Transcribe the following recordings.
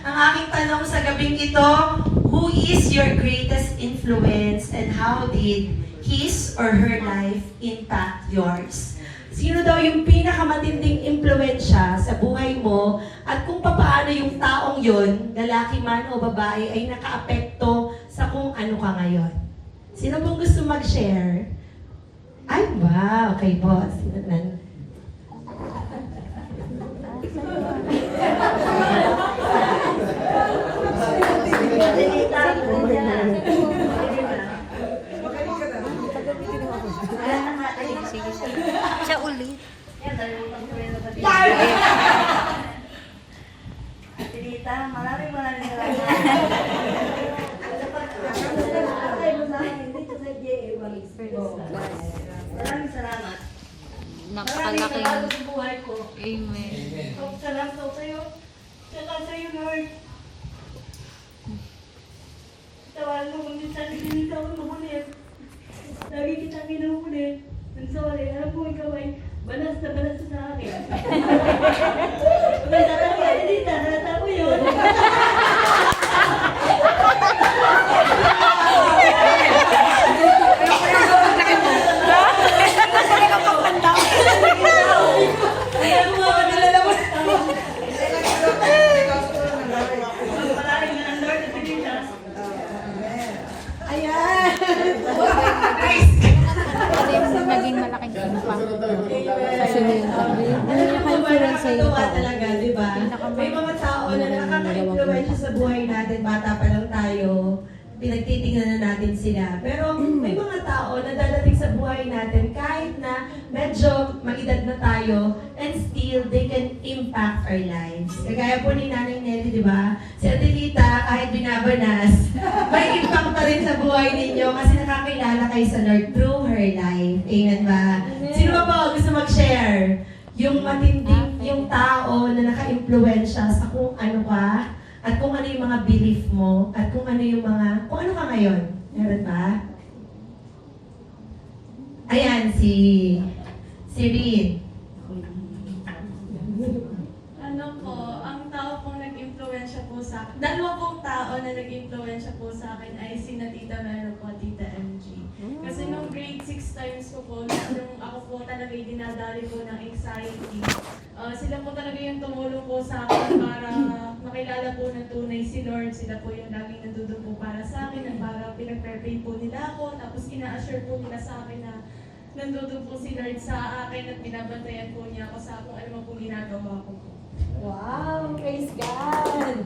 Ang aking tanong sa gabing ito, who is your greatest influence and how did his or her life impact yours? Sino daw yung pinakamatinding impluensya sa buhay mo at kung paano yung taong yon, lalaki man o babae, ay nakaapekto sa kung ano ka ngayon? Sino pong gusto mag-share? Ay, wow! Okay, boss. Siya ulit. Tita, maraming salamat. Maraming salamat. Napakalaking bago sa buhay ko. amen. Salamat ako sa'yo. Tsaka sa'yo, Lord. Tawagan mo kung minsan hindi ako makulit. Lagi kitang kinukulit. I'm sorry. Alam mo, ikaw ay balas na sa akin. May talaga, hindi tarata mo yun. Ayan mo, nalala mo. Palagi na ang Lord at Pilipinas. Ayan! Naging malaking impact sa sinunod. Nakakatuwa talaga, di ba? May mga tao na nakaka-influensya sa buhay natin, bata pa lang tayo, pinagtitingnan na natin sila. Pero may mga tao na dadating sa buhay natin kahit na medyo maedad na tayo and still they can impact our lives. Kagaya po ni Nanay Nelly, di ba? Si Adelita, kahit binabanas, may impact pa rin sa buhay ninyo kasi nakakilala kayo sa Lord through her life. Amen ba? Sino ba po gusto mag-share? Yung matinding, yung tao na naka-impluensya sa kung ano ka, at kung ano yung mga belief mo, at kung ano yung mga, kung ano ka ngayon. Meron ba? Ayan, si Reed. Ano po, ang tao pong nag-impluensya po sa akin, dalawa pong tao na nag-impluensya po sa akin ay si Tita Melo po, Tita MG. Kasi nung grade 6 times ko po, nung ako po talaga dinadali po ng anxiety, sila po talaga yung tumulong po sa akin para makilala po ng tunay si Lord. Sila po yung laging nandudun po para sa akin at para pinag-pray po nila ako. Tapos ina-assure po nila sa akin na nandudun po si Lord sa akin at binabantayan po niya ako sa kung ano man po ginagawa ko po. Wow! Praise God!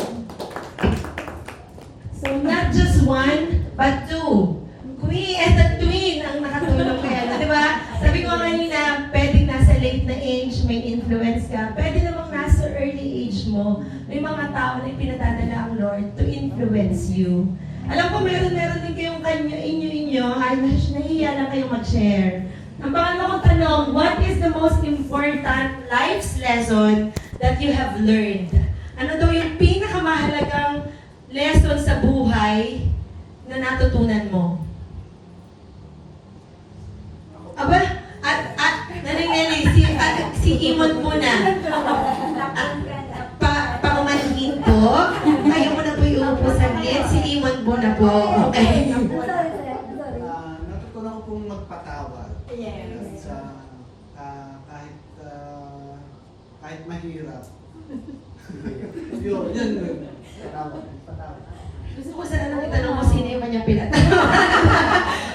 So, not just one, but two. Queen and the twin ang nakatulong kaya, di ba? Sabi ko kanina, pwedeng nasa late na age, may influence ka. Pwede namang nasa early age mo, may mga tao na pinadadala ang Lord to influence you. Alam ko, meron din kayong inyo, ay nahihiya lang kayong mag-share. Ang pangalawang tanong, what is the most important life's lesson that you have learned? Ano daw yung pinakamahalagang lesson sa buhay na natutunan mo? Aba, Nanay Nelly, si Imon muna. Paumanhin po. Ayaw mo na po iupo saglit. Si Imon muna po. Okay. Natutunan ko pong magpatawad. Yes. Kahit mahirap. Yun. Patawad. Gusto ko sana nang itanong mo sino yung kanyang pinatawad.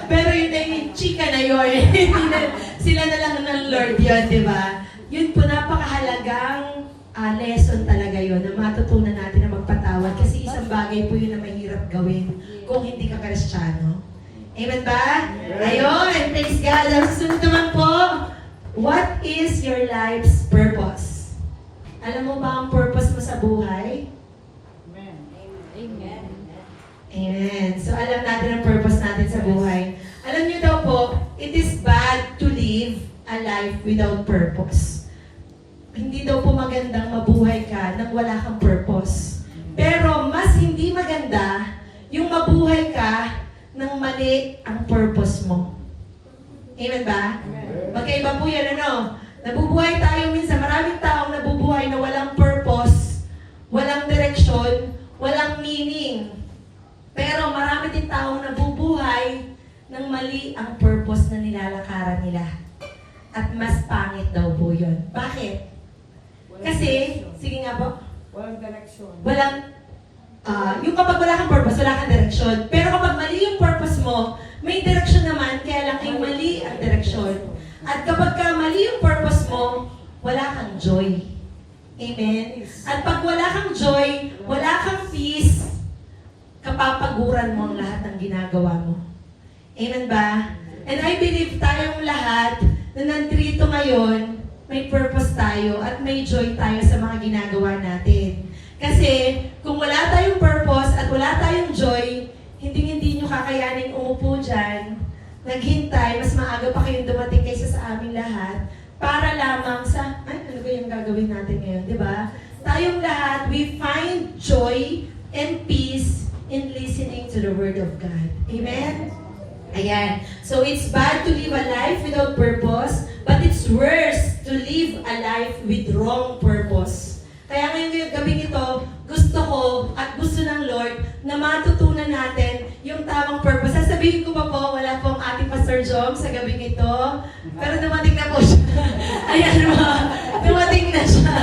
Pero yun na yung chika na yun. Sila na lang ng Lord yun, di ba? Yun po, napakahalagang lesson talaga yun na matutunan natin na magpatawad kasi isang bagay po yun na mahirap gawin kung hindi ka Kristiyano. Amen ba? Ayun, praise God. Ang susunod naman po, what is your life's purpose? Alam mo ba ang purpose mo sa buhay? Amen. Amen. So, alam natin ang purpose natin sa buhay. Alam niyo daw po, it is bad to live a life without purpose. Hindi daw po magandang mabuhay ka nang wala kang purpose. Pero, mas hindi maganda yung mabuhay ka nang mali ang purpose mo. Amen ba? Magkaiba po yan, ano? Nabubuhay tayo minsan, maraming taong nabubuhay na walang purpose, walang direksyon, direksyon, walang meaning. Pero marami din taong nabubuhay ng mali ang purpose na nilalakaran nila. At mas pangit daw po yun. Bakit? Kasi, sige nga po, Walang direction. yung kapag wala kang purpose, wala kang direksyon. Pero kapag mali yung purpose mo, may direksyon naman, kaya lang ay mali ang direksyon. At kapag mali yung purpose mo, wala kang joy. Amen? At pag wala kang joy, wala kang peace, kapapaguran mo ang lahat ng ginagawa mo. Amen ba? And I believe tayong lahat na nandito ngayon, may purpose tayo at may joy tayo sa mga ginagawa natin. Kasi kung wala tayong purpose at wala tayong joy, hindi nyo kakayaning umupo dyan, naghintay, mas maaga pa kayong dumating kaysa sa aming lahat, para lamang sa, ano ba yung gagawin natin ngayon, di ba? Tayong lahat, we find joy and peace in listening to the Word of God. Amen? Ayan. So it's bad to live a life without purpose, but it's worse to live a life with wrong purpose. Kaya ngayong gabing ito, gusto ko at gusto ng Lord na matutunan natin yung tamang purpose. Sasabihin ko pa po, wala po ang ating Pastor Jom sa gabing ito, pero dumating na po siya. Ayan mo, dumating na siya.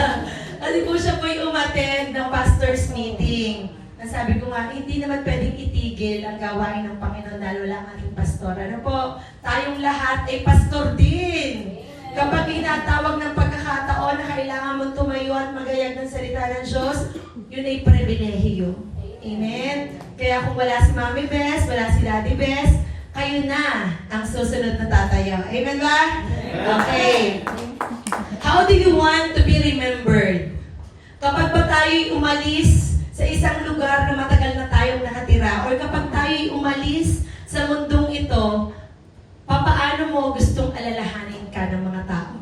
Kasi po siya po yung umattend ng pastor's meeting. Sabi ko nga, hindi naman pwedeng itigil ang gawain ng Panginoon lalo lang ang ating pastor. Ano po, tayong lahat ay pastor din. Kapag hinatawag ng pagkakataon na kailangan mong tumayo at magayag ng salita ng Diyos, yun ay pribilehiyo. Amen? Kaya kung wala si Mami Bes, wala si Daddy Bes, kayo na ang susunod na tatayo. Amen ba? Okay. How do you want to be remembered? Kapag ba tayo'y umalis sa isang lugar na matagal na tayong nakatira, or kapag tayo'y umalis sa mundong ito, papaano mo gustong alalahanin ka ng mga tao?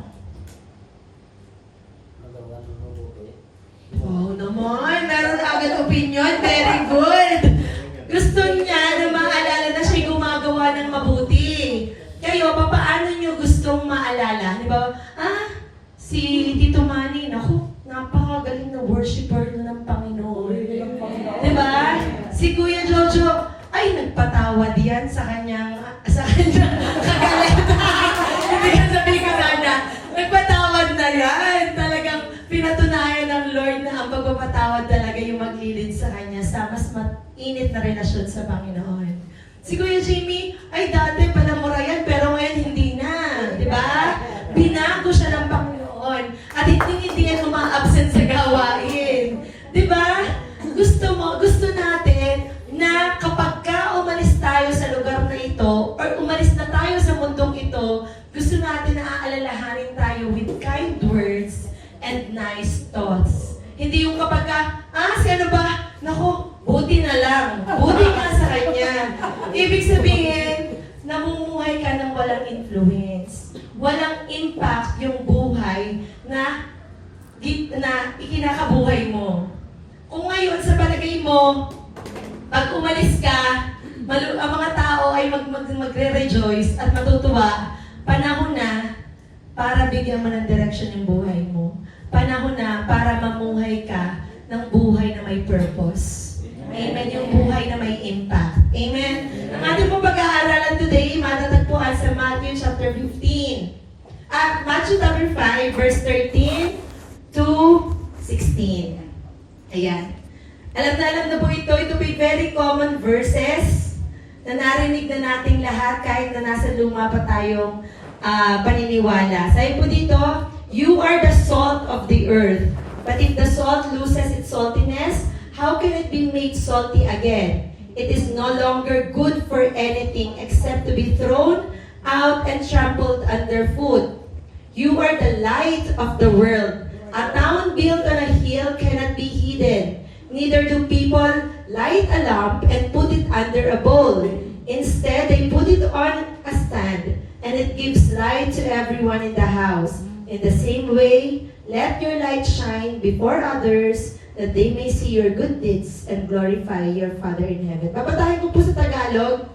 Wow naman, meron agad opinion, very good. Gusto niya na maalala na siya'y gumagawa ng mabuti. Kayo, papaano niyo gustong maalala? Di ba? Si Tito Manny, naku, napakagaling na worshiper na ng Panginoon. Di ba? Si Kuya Jojo, ay nagpatawad yan sa kanyang kagalit. Hindi ka sabihin ko sana, nagpatawad na yan. Talagang pinatunayan ng Lord na ang pagpapatawad talaga yung maglilid sa kanya sa mas mainit na relasyon sa Panginoon. Si Kuya Jimmy, ay dati palamura yan, pero ngayon hindi na. Di ba? Binago siya ng Panginoon. At hindi yan uma-absent sa gawain. Di ba? Gusto natin na kapag umalis tayo sa lugar na ito, or umalis na tayo sa mundong ito, gusto natin na aalalahanin tayo with kind words and nice thoughts. Hindi yung kapag si ano ba? Naku, buti na lang. Buti ka sa kanya. Ibig sabihin, namumuhay ka ng walang influence. Walang impact yung buhay na ikinakabuhay mo. Kung ngayon sa palagay mo, pag umalis ka, ang mga tao ay magre-rejoice at matutuwa, panahon na para bigyan mo ng direction yung buhay mo. Panahon na para mamuhay ka ng buhay na may purpose. Amen. Yung buhay na may impact. Amen. Ang ating pong pag-aaralan today, matatagpuan sa Matthew chapter 15. At Matthew chapter 5, verse 13 to 16. Ayan. Alam na po ito po very common verses na narinig na nating lahat kahit na nasa luma pa tayong paniniwala. Sabi po dito, you are the salt of the earth. But if the salt loses its saltiness, how can it be made salty again? It is no longer good for anything except to be thrown out and trampled underfoot. You are the light of the world. A town built on a hill cannot be hidden. Neither do people light a lamp and put it under a bowl. Instead, they put it on a stand, and it gives light to everyone in the house. In the same way, let your light shine before others, that they may see your good deeds and glorify your Father in heaven. Papatahin ko po sa Tagalog.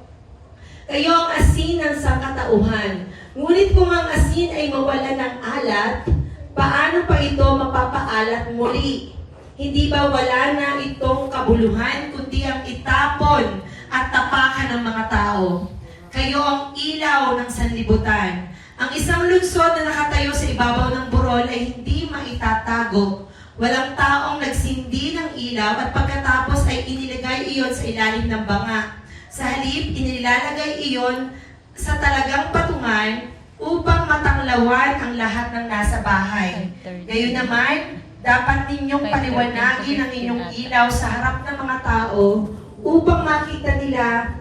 Kayo ang asin ng sangkatauhan. Ngunit kung ang asin ay mawala ng alat, paano pa ito mapapaalat muli? Hindi ba wala na itong kabuluhan, kundi ang itapon at tapakan ng mga tao. Kayo ang ilaw ng sanlibutan. Ang isang lungsod na nakatayo sa ibabaw ng burol ay hindi maitatago. Walang taong nagsindi ng ilaw at pagkatapos ay inilagay iyon sa ilalim ng banga. Sa halip, inilalagay iyon sa talagang patungan upang matanglawan ang lahat ng nasa bahay. Gayon naman, dapat ninyong paliwanagin ang inyong ilaw sa harap ng mga tao upang makita nila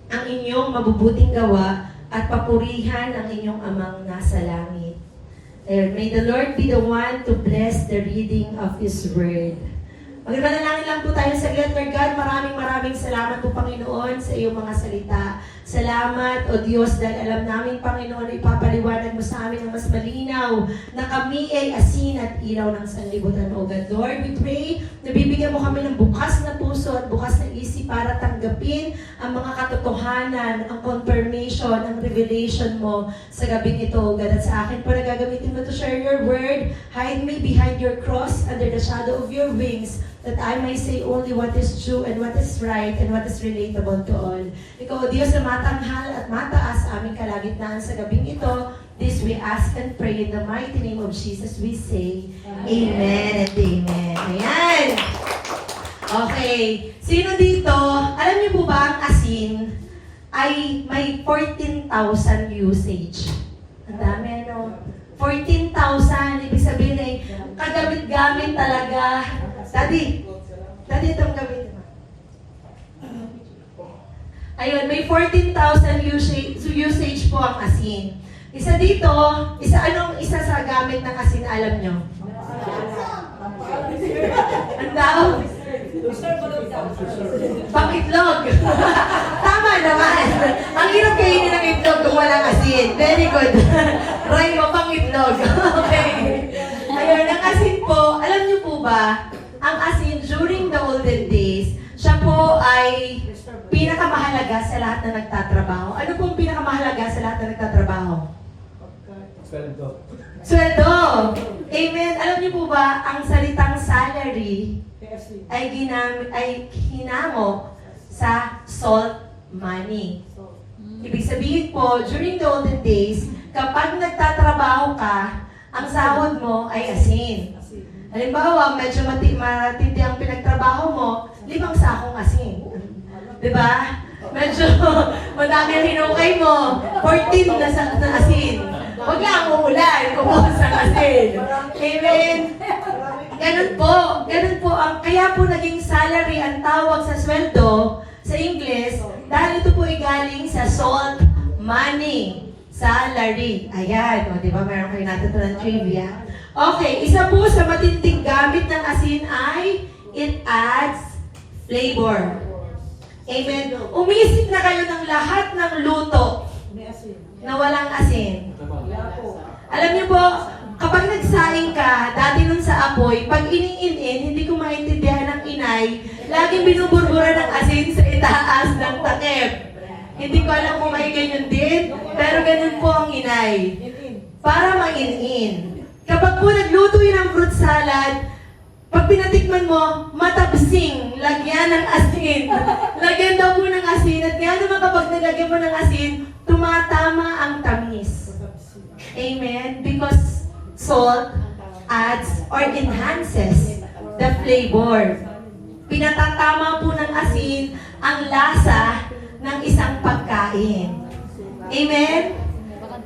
ang inyong mabubuting gawa at papurihan ang inyong amang nasa langit. And may the Lord be the one to bless the reading of His Word. Magmanalangin lang po tayo sa Lord God. Maraming salamat po, Panginoon, sa iyong mga salita. Salamat, O Diyos, dahil alam namin, Panginoon, ipapaliwanag mo sa amin ang mas malinaw na kami ay asin at ilaw ng sanlibutan, O God. Lord, we pray na bibigyan mo kami ng bukas na puso at bukas na isip para tanggapin ang mga katotohanan, ang confirmation, ang revelation mo sa gabing ito, O God. At sa akin po na gagamitin mo to share your word. Hide me behind your cross under the shadow of your wings, that I may say only what is true and what is right and what is relatable to all. Ikaw, O Diyos, na matanghal at mataas sa aming kalagitnaan sa gabing ito. This we ask and pray in the mighty name of Jesus. We say, Amen and Amen. Ayan! Okay. Sino dito, alam niyo po ba ang asin ay may 14,000 usage? Ang dami, ano? 14,000. Ibig sabihin ay kagamit-gamit talaga. Daddy, itong gamit mo. Ayun, may 14,000 usage po ang asin. Isa dito, isa sa gamit ng asin, alam nyo? Ang daw? Pangitlog. Tama naman. Ang hirap kainin ng itlog kung walang asin. Very good. Try mo, pangitlog. Okay. Ayun, ang asin po, alam nyo po ba, ang asin during the olden days, siya po ay pinakamahalaga sa lahat na nagtatrabaho. Ano pong pinakamahalaga sa lahat na nagtatrabaho? Sweldo. Amen. Alam niyo po ba, ang salitang salary ay hinamo sa salt money. Ibig sabihin po, during the olden days, kapag nagtatrabaho ka, ang sahod mo ay asin. Halimbawa, medyo matindi ang pinagtrabaho mo, 5 sakong asin. Diba? Medyo madami ang hinukay mo, 14 na asin. Huwag lang umuulan, kumuha sa asin. Amen? Ganun po kaya po naging salary ang tawag sa sweldo sa English, dahil ito po ay galing sa salt money. Salary. Ayan, o diba meron kayo natutunan trivia. Okay, isa po sa matinding gamit ng asin ay it adds flavor. Amen. Umisip na kayo ng lahat ng luto na walang asin. Alam niyo po, kapag nagsaing ka, dati nun sa apoy, pag iniin-in, hindi ko maintindihan ng inay, laging binuburbura ng asin sa itaas ng takip. Hindi ko alam kung may ganyan din, pero ganun po ang inay. Para main-in. Kapag po nagluto yun ng fruit salad, pag pinatikman mo, matabsing, lagyan ng asin. Lagyan daw po ng asin, at nga naman kapag nilagyan mo ng asin, tumatama ang tamis. Amen? Because salt adds or enhances the flavor. Pinatatama po ng asin ang lasa ng isang pagkain. Amen?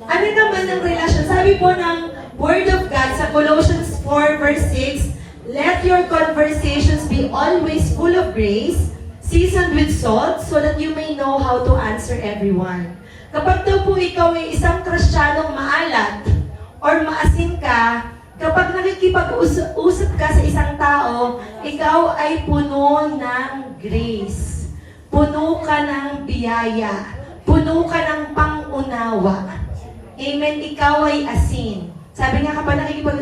Ano naman ang relasyon? Sabi po ng Word of God sa Colossians 4 verse 6, let your conversations be always full of grace, seasoned with salt, so that you may know how to answer everyone. Kapag daw po ikaw ay isang Kristiyanong maalat or maasin ka, kapag nakikipag-usap ka sa isang tao, ikaw ay puno ng grace. Puno ka ng biyaya. Puno ka ng pangunawa. Amen. Ikaw ay asin. Sabi nga kapag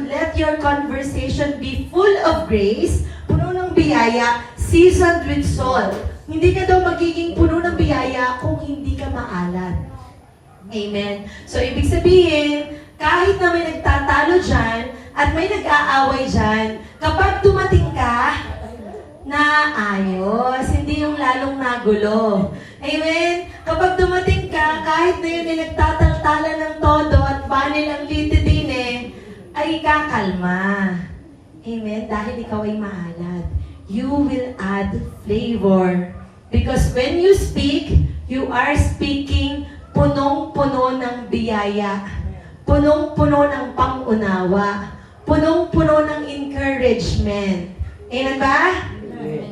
let your conversation be full of grace, puno ng biyaya, seasoned with salt. Hindi ka daw magiging puno ng biyaya kung hindi ka maalat. Amen. So, ibig sabihin, kahit na may nagtatalo dyan, at may nag-aaway dyan, kapag dumating ka, na ayos, hindi yung lalong nagulo. Amen? Kapag dumating ka, kahit na yun ay nagtataltala ng todo at banil ang litidine, ay kakalma. Amen? Dahil ikaw ay maalat. You will add flavor. Because when you speak, you are speaking punong-puno ng biyaya. Punong-puno ng pangunawa. Punong-puno ng encouragement. Amen ba?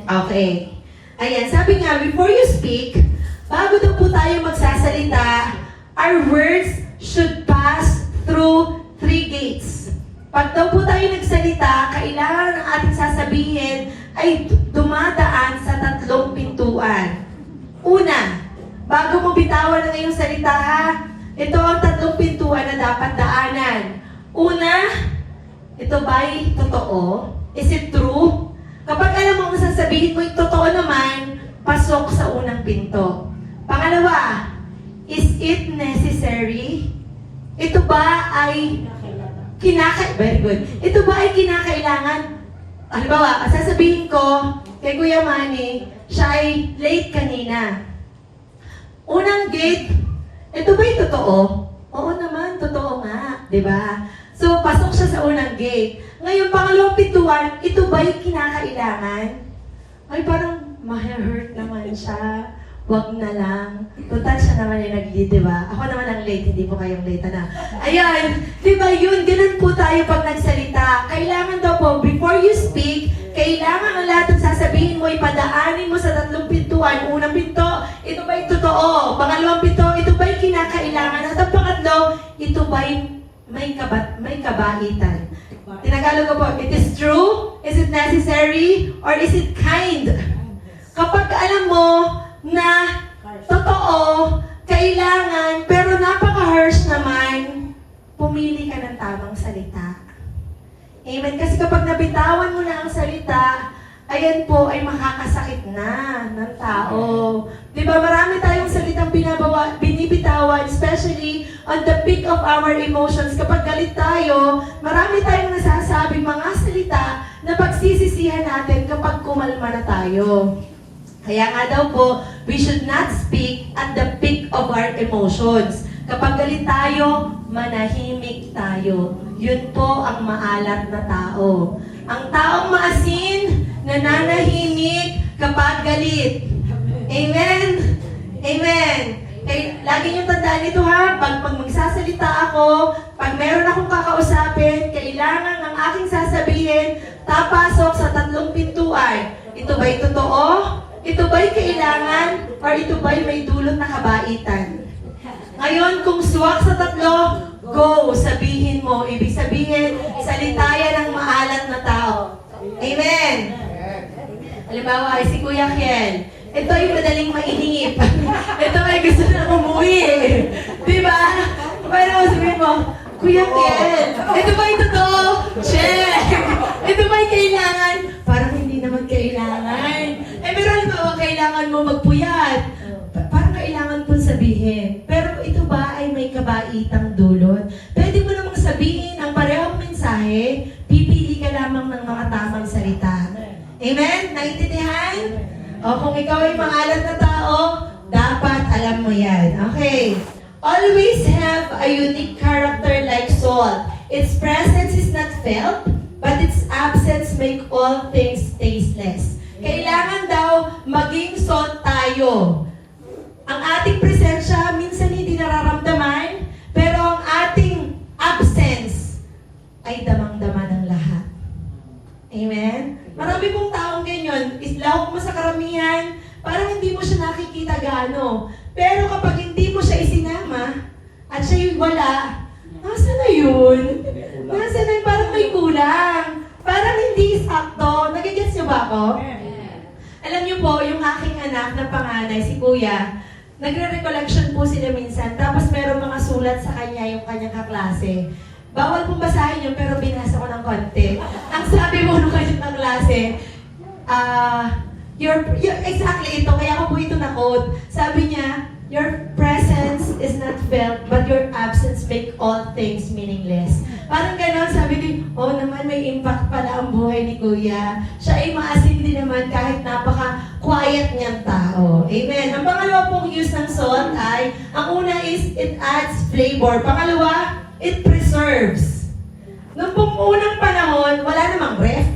Okay. Ayan, sabi nga, before you speak, bago daw po tayo magsasalita, our words should pass through 3 gates. Pag daw po tayo nagsalita, kailangan ng ating sasabihin ay dumadaan sa 3 pintuan. Una, bago mo bitawan ang iyong salita ha, ito ang 3 pintuan na dapat daanan. Una, ito ba'y totoo? Is it true? Kapag alam mo ang sasabihin mo, totoo naman, pasok sa unang pinto. Pangalawa, is it necessary? Ito ba ay very good. Ito ba ay kinakailangan? Halimbawa, sasabihin ko kay Kuya Manny, siya ay late kanina. Unang gate, ito ba'y totoo? Oo naman, totoo nga. Diba? So, pasok siya sa unang gate. Ngayon, pangalawang pintuan, ito ba'y kinakailangan? Ay, parang ma-hurt naman siya. Wag na lang. Total siya naman yung nag-lead, di ba? Ako naman ang late, hindi po kayong late na. Ayan, di ba yun? Ganun po tayo pag nagsalita. Kailangan daw po, before you speak, kailangan ang lahat ng sasabihin mo, ipadaanin mo sa 3 pintuan. Unang pinto, ito ba'y totoo? Pangalawang pinto, ito ba'y kinakailangan? At ang pangatlo, ito ba'y may kabaitan? Tinagalog ko po, it is true? Is it necessary? Or is it kind? Kapag alam mo na totoo, kailangan, pero napaka-harsh naman, pumili ka ng tamang salita. Amen? Kasi kapag nabitawan mo na ang salita, ayan po ay makakasakit na ng tao. Di ba marami tayong salitang binibitawan, especially on the peak of our emotions. Kapag galit tayo, marami tayong nasasabing mga salita na pagsisisihan natin kapag kumalma na tayo. Kaya nga daw po, we should not speak at the peak of our emotions. Kapag galit tayo, manahimik tayo. Yun po ang maalat na tao. Ang taong maasin, nananahimik kapag galit. Amen? Amen. Lagi niyong tandaan ito ha, pag magsasalita ako, pag meron akong kakausapin, kailangan ang aking sasabihin, tapasok sa 3 pintuan. Ito ba'y totoo? Ito ba'y kailangan? Or ito ba'y may dulot na kabaitan? Ngayon, kung swak sa 3, go, sabihin mo. Ibig sabihin, salita yan ng maalat na tao. Amen? Halimbawa, si Kuya Kiel, ito ay madaling mainip. Ito ay gusto na umuwi. Diba? Pero sabihin mo, Kuya Kiel, ito ba yung totoo? Check! Ito ba yung kailangan? Parang hindi naman kailangan. Pero halimbawa, kailangan mo magpuyat. Parang kailangan po sabihin. Pero ito ba ay may kabaitang dulot? Pwede mo namang sabihin ang parehong mensahe, pipili ka lamang ng mga tamang salita. Amen? Naintindihan? O kung ikaw ay maalat na tao, dapat alam mo yan. Okay. Always have a unique character like salt. Its presence is not felt, but its absence make all things tasteless. Kailangan daw maging salt tayo. Ang ating presensya minsan hindi nararamdaman, pero ang ating absence ay damang-dama ng lahat. Amen? Marami pong taong ganyan, islawak mo sa karamihan, parang hindi mo siya nakikita gaano. Pero kapag hindi mo siya isinama, at siya'y wala, nasa na yun? Nasa na yun? Parang may kulang. Parang hindi sakto. Nagigets niyo ba ako? Alam niyo po, yung aking anak na panganay, si Kuya, nagre-recollection po sila minsan, tapos meron mga sulat sa kanya yung kanyang kaklase. Bawal pong basahin yun, pero binasa ko ng konti. Ang sabi mo nung kanyang kaklase, exactly ito, kaya ako po ito na-quote. Sabi niya, your presence is not felt, but your absence make all things meaningless. Parang gano'n, sabi ko, oh naman may impact pala ang buhay ni Kuya. Siya ay maasin din naman kahit napaka-quiet niyang tao. Amen. Ang pangalawa pong use ng salt ay, ang una is, it adds flavor. Pangalawa, it preserves. Noong pong unang panahon, wala namang ref.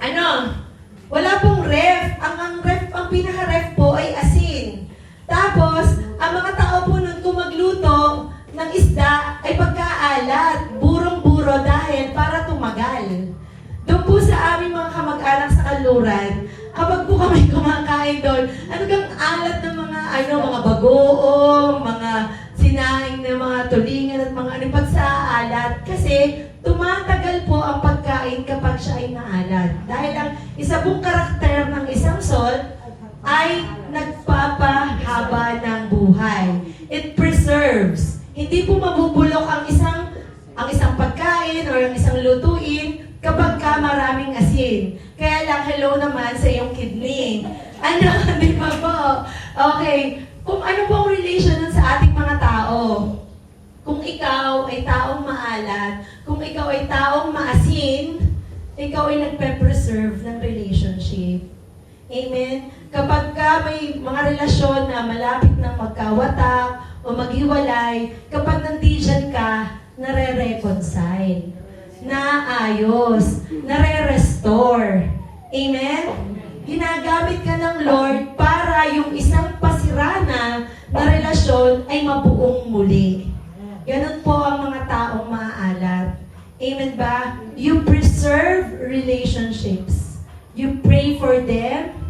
Ano? Wala pong ref. Ang pinaka-ref po ay asin. Tapos, ang mga tao po nun kung magluto ng isda ay pagkaalat, burong-buro dahil para tumagal. Doon po sa aming mga kamag-anak sa Kanluran, kapag po kami kumakain doon, ano kang alat ng mga bagoong, mga sinaing na mga tulingan at mga pag sa alat. Kasi tumatagal po ang pagkain kapag siya ay maalat. Dahil ang isa pong karakter ng isang salt ay nagpapahaba ng buhay. It preserves. Hindi po mabubulok ang isang pagkain or ang isang lutuin kapag ka maraming asin. Kaya lang, hello naman sa iyong kidney. Ano, di ba po? Okay. Kung ano po ang relation nun sa ating mga tao? Kung ikaw ay taong maalat, kung ikaw ay taong maasin, ikaw ay nagpe-preserve ng relationship. Amen? Kapag ka may mga relasyon na malapit ng magkawatak o maghiwalay, kapag nandiyan ka, nare-reconcile, naayos, nare-restore. Amen? Ginagamit ka ng Lord para yung isang pasirana na relasyon ay mabuong muli. Ganun po ang mga taong maaalat. Amen ba? You preserve relationships. You pray for them.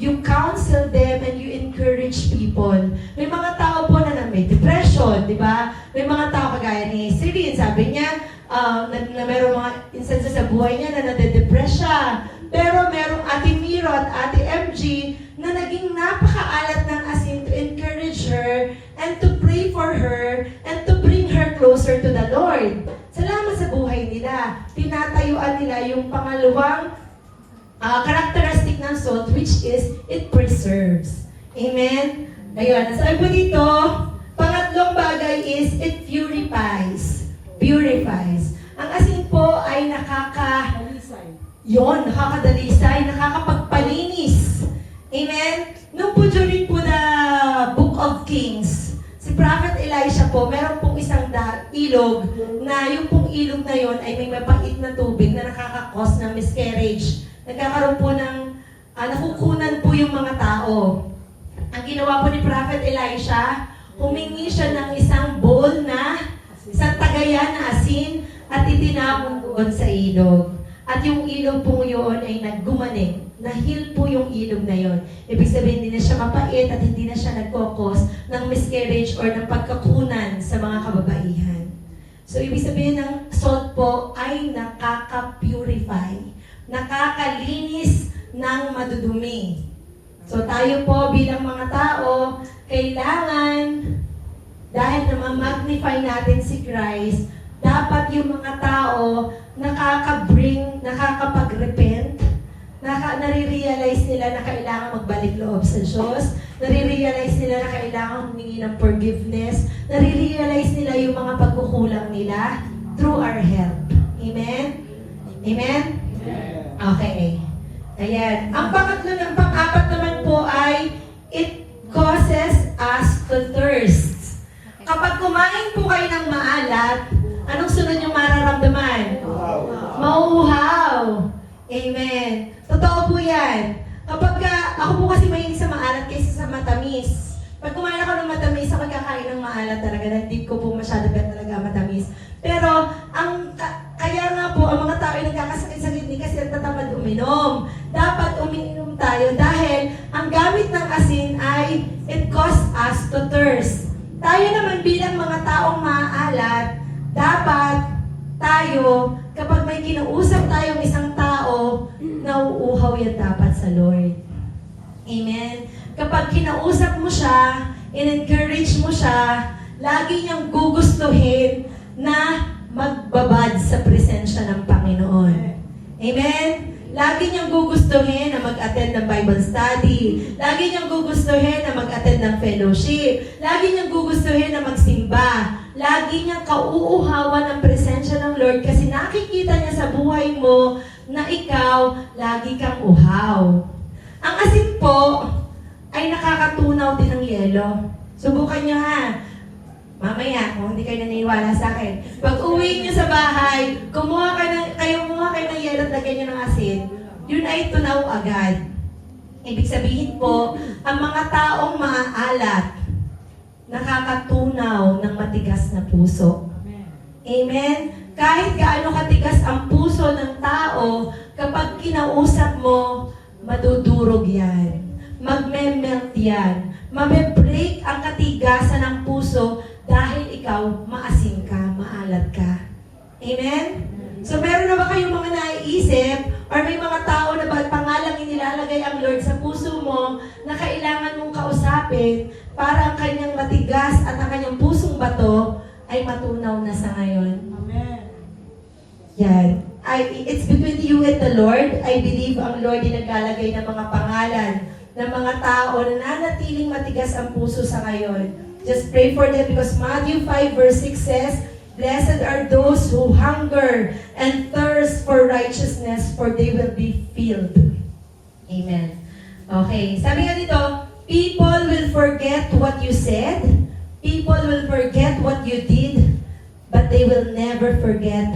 You counsel them and you encourage people. May mga tao po na may depression, di ba? May mga tao kagaya ni Celine, sabi niya, na mayroong mga instances sa buhay niya na nade-depress siya. Pero merong Ate Miro at Ate MG na naging napakaalat ng asin to encourage her and to pray for her and to bring her closer to the Lord. Salamat sa buhay nila. Tinatayuan nila yung pangalawang characteristic ng salt, which is it preserves. Amen? Ayun. Sabi po dito, pangatlong bagay is it purifies. Purifies. Ang asin po ay nakakadalisay, nakakapagpalinis. Amen? Nung po during po the Book of Kings, si Prophet Elisha po, meron pong isang ilog na yung pong ilog na yon ay may mapait na tubig na nakakakos ng miscarriage. Nagkakaroon po ng nakukunan po yung mga tao. Ang ginawa po ni Prophet Elisha, humingi siya ng isang bowl na isang tagayan na asin at itinapon doon sa ilog. At yung ilog po yun ay naggumaling. Na-heal po yung ilog na yun. Ibig sabihin, hindi na siya mapait at hindi na siya nagkokos ng miscarriage or ng pagkakunan sa mga kababaihan. So, ibig sabihin ng salt po ay nakaka-purify. Nakakalinis ng madudumi. So, tayo po bilang mga tao, kailangan, dahil na ma-magnify natin si Christ, dapat yung mga tao nakakapag-repent, nare-realize nila na kailangan magbalik loob sa Diyos, nare-realize nila na kailangan humingi ng forgiveness, nare-realize nila yung mga pagkukulang nila through our help. Amen? Amen? Okay. Ayan. Ang pang-apat naman po ay it causes us to thirst. Kapag kumain po kayo ng maalat, anong sunod yung mararamdaman? Mauuhaw. Amen. Totoo po yan. Ako po kasi mahilig sa maalat kaysa sa matamis. Pag kumain ako ng matamis, ako kakain ng maalat talaga. Hindi ko po masyado talaga matamis. Pero, kaya nga po, ang mga tao ay nagkakasakit-sakit ni kasi natatamad uminom. Dapat uminom tayo dahil ang gamit ng asin ay it causes us to thirst. Tayo naman bilang mga taong maaalat, dapat tayo, kapag may kinausap tayong isang tao, nauuhaw yan dapat sa Lord. Amen? Kapag kinausap mo siya, in-encourage mo siya, lagi niyang gugustuhin na magbabad sa presensya ng Panginoon. Amen? Lagi niyang gugustuhin na mag-attend ng Bible study. Lagi niyang gugustuhin na mag-attend ng fellowship. Lagi niyang gugustuhin na magsimba. lagi niyang kauuhawan ang presensya ng Lord kasi nakikita niya sa buhay mo na ikaw lagi kang uhaw. Ang asin po ay nakakatunaw din ng yelo. Subukan niyo ha. Mamaya, kung hindi kayo naniniwala sa akin. Pag uwi niyo sa bahay, kumuha kayo ng yelo at lagyan niyo ng asin, yun ay tunaw agad. Ibig sabihin po, ang mga taong maaalat, nakakatunaw ng matigas na puso. Amen? Kahit gaano katigas ang puso ng tao, kapag kinausap mo, madudurog yan. Magme-melt yan. Mabe-break ang katigasan ng puso dahil ikaw maasim ka, maalat ka. Amen? So meron na ba kayong mga naiisip or may mga tao na ba pangalang inilalagay ang Lord sa puso mo na kailangan mong kausapin para ang kanyang matigas at ang kanyang pusong bato ay matunaw na sa ngayon? Amen. Yan. It's between you and the Lord. I believe ang Lord ay naglalagay ng mga pangalan ng mga tao na nanatiling matigas ang puso sa ngayon. Just pray for them because Matthew 5 verse 6 says, "Blessed are those who hunger and thirst for righteousness, for they will be filled." Amen. Okay. Sabi nga dito, people will forget what you said, people will forget what you did, but they will never forget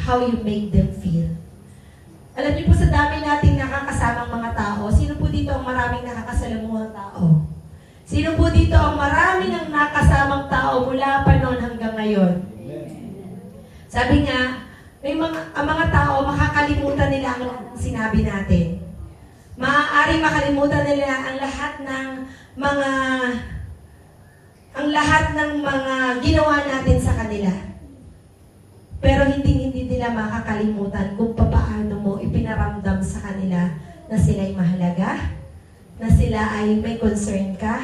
how you make them feel. Alam niyo po sa dami nating nakakasamang mga tao, sino po dito ang maraming nakakasalamuhang tao? Sino po dito ang marami ng nakasamang tao mula pa noon hanggang ngayon? Sabi nga, ang mga tao makakalimutan nila ang lahat ng sinabi natin. Maaaring makalimutan nila ang lahat ng mga ginawa natin sa kanila. Pero hindi nila makakalimutan kung paano mo ipinaramdam sa kanila na sila'y mahalaga, na sila ay may concern ka,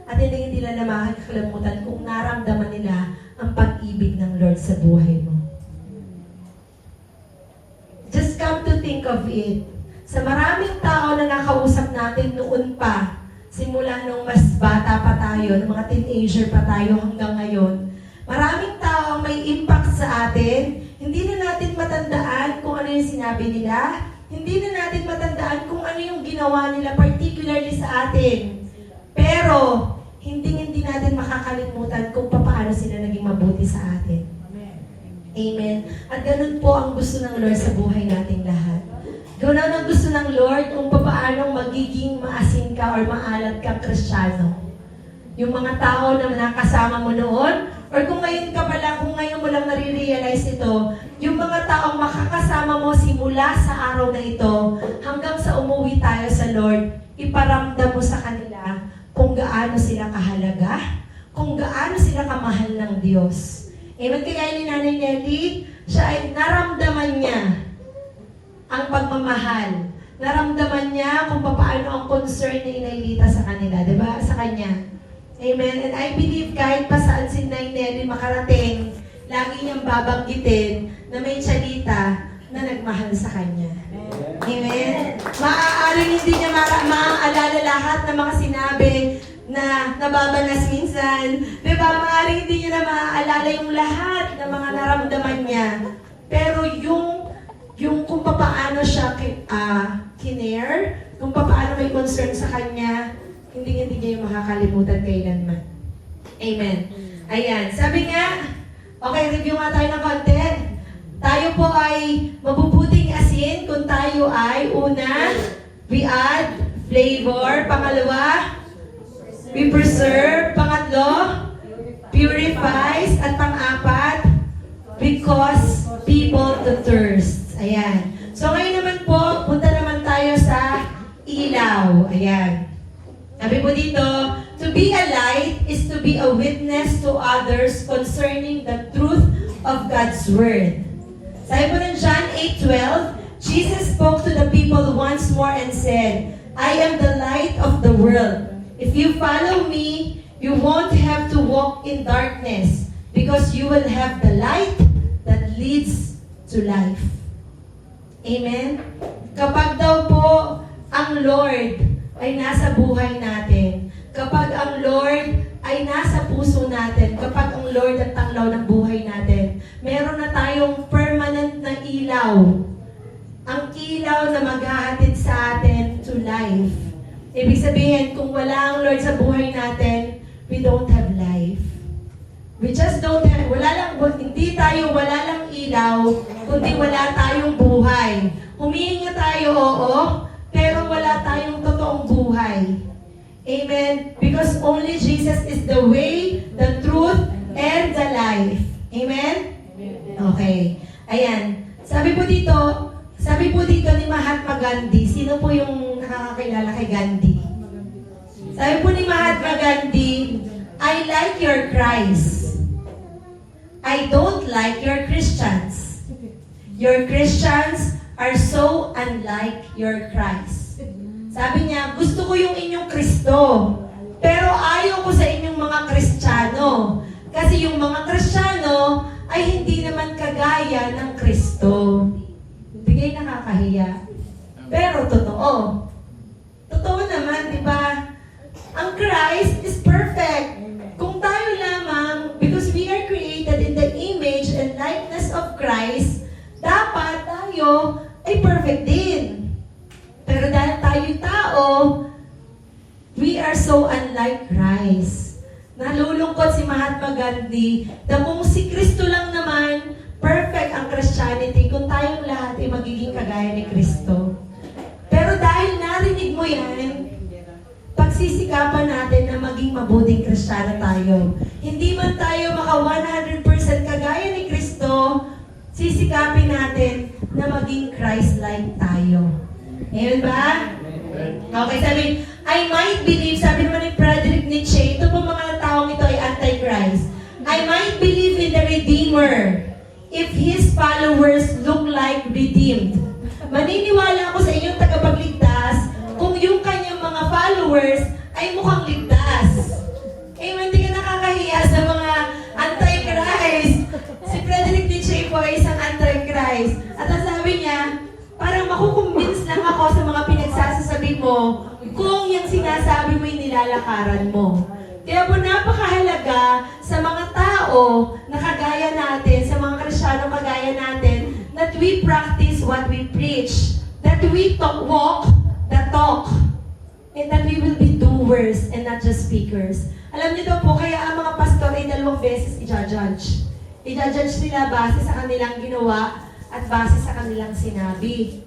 at hindi nila na makakalimutan kung naramdaman nila ang pag-ibig ng Lord sa buhay mo. Just come to think of it. Sa maraming tao na nakausap natin noon pa, simula nung mas bata pa tayo, ng mga teenager pa tayo hanggang ngayon, maraming tao ang may impact sa atin. Hindi na natin matandaan kung ano yung sinabi nila. Hindi na natin matandaan kung ano yung ginawa nila, particularly sa atin. Pero, hindi natin makakalimutan kung paano sila naging mabuti sa atin. Amen. At ganun po ang gusto ng Lord sa buhay nating lahat. Ganun ang gusto ng Lord kung paano magiging maasin ka or maalat kang Kristiyano. Yung mga tao na nakasama mo noon, or kung ngayon mo lang nare-realize ito, yung mga taong makakasama mo simula sa araw na ito, hanggang sa umuwi tayo sa Lord, iparamdam mo sa kanila kung gaano sila kahalaga, kung gaano sila kamahal ng Diyos. Amen. Kaya ni Nanay Nelly, siya ay naramdaman niya ang pagmamahal. Naramdaman niya kung paano ang concern ni Inaylita sa kanila, di ba? Sa kanya. Amen. And I believe kahit pa saan si Nanay Nelly makarating, lagi niyang babanggitin na may tsalita na nagmahal sa kanya. Amen. Maaaring hindi niya maaalala lahat ng mga sinabi na nababanas minsan. Diba? Maaaring hindi niya na maaalala yung lahat ng mga naramdaman niya. Pero yung kung paano siya kinare, kung paano may concern sa kanya, hindi niya yung makakalimutan kailanman. Amen. Ayan. Sabi nga, okay, review nga tayo ng konti. Tayo po ay mabubuting asin kung tayo ay, una, we add flavor. Pangalawa, we preserve. Pangatlo, purifies. At pang-apat, we cause people to thirst. Ayan. So ngayon naman po, punta naman tayo sa ilaw. Ayan. Sabi po dito, to be a light is to be a witness to others concerning the truth of God's Word. Sabi po ng John 8:12, Jesus spoke to the people once more and said, I am the light of the world. If you follow me, you won't have to walk in darkness because you will have the light that leads to life. Amen? Kapag daw po ang Lord ay nasa buhay natin, kapag ang Lord ay nasa puso natin, kapag ang Lord at tanglaw ng buhay natin. Meron na tayong permanent na ilaw. Ang ilaw na maghahatid sa atin to life. Ibig sabihin, kung wala ang Lord sa buhay natin, we don't have life. We just don't have, hindi tayo wala lang ilaw, kundi wala tayong buhay. Humihinga tayo, oo, pero wala tayong totoong buhay. Amen? Because only Jesus is the way, the truth, and the life. Amen? Okay. Ayan. Sabi po dito ni Mahatma Gandhi, sino po yung nakakakilala kay Gandhi? Sabi po ni Mahatma Gandhi, I like your Christ. I don't like your Christians. Your Christians are so unlike your Christ. Sabi niya, gusto ko yung inyong Kristo, pero ayaw ko sa inyong mga Kristiyano. Kasi yung mga Kristiyano ay hindi naman kagaya ng Kristo. Bigay nakakahiya. Pero totoo. Totoo naman, di ba? Ang Christ is perfect. Kung tayo lamang, because we are created in the image and likeness of Christ, dapat tayo ay perfect din. Pero dahil tayo tao, we are so unlike Christ. Nalulungkot si Mahatma Gandhi na kung si Kristo lang naman, perfect ang Christianity, kung tayong lahat ay magiging kagaya ni Kristo. Pero dahil narinig mo yan, pagsisikapan natin na maging mabuting Kristiyano tayo. Hindi man tayo maka 100% kagaya ni Kristo, sisikapin natin na maging Christ-like tayo. Amen ba? Okay, sabi, I might believe, sabi naman ni Friedrich Nietzsche, ito po mga taong ito ay anti-Christ. I might believe in the Redeemer if His followers look like redeemed. Maniniwala ako sa inyong tagapagligtas kung yung kanyang mga followers ay mukhang ligtas. Amen, hindi ka nakakahiya sa mga anti-Christ. Si Friedrich Nietzsche po ay isang anti-Christ. At ang sabi niya, parang makukumbins lang ako sa mga pinagsasasabi mo kung yung sinasabi mo yung nilalakaran mo. Kaya po napakahalaga sa mga tao na kagaya natin, sa mga Kristiyano kagaya natin, that we practice what we preach. That we walk the talk. And that we will be doers and not just speakers. Alam niyo daw po, kaya ang mga pastor ay 2 beses i-judge. I-judge nila base sa kanilang ginawa at base sa kanilang sinabi.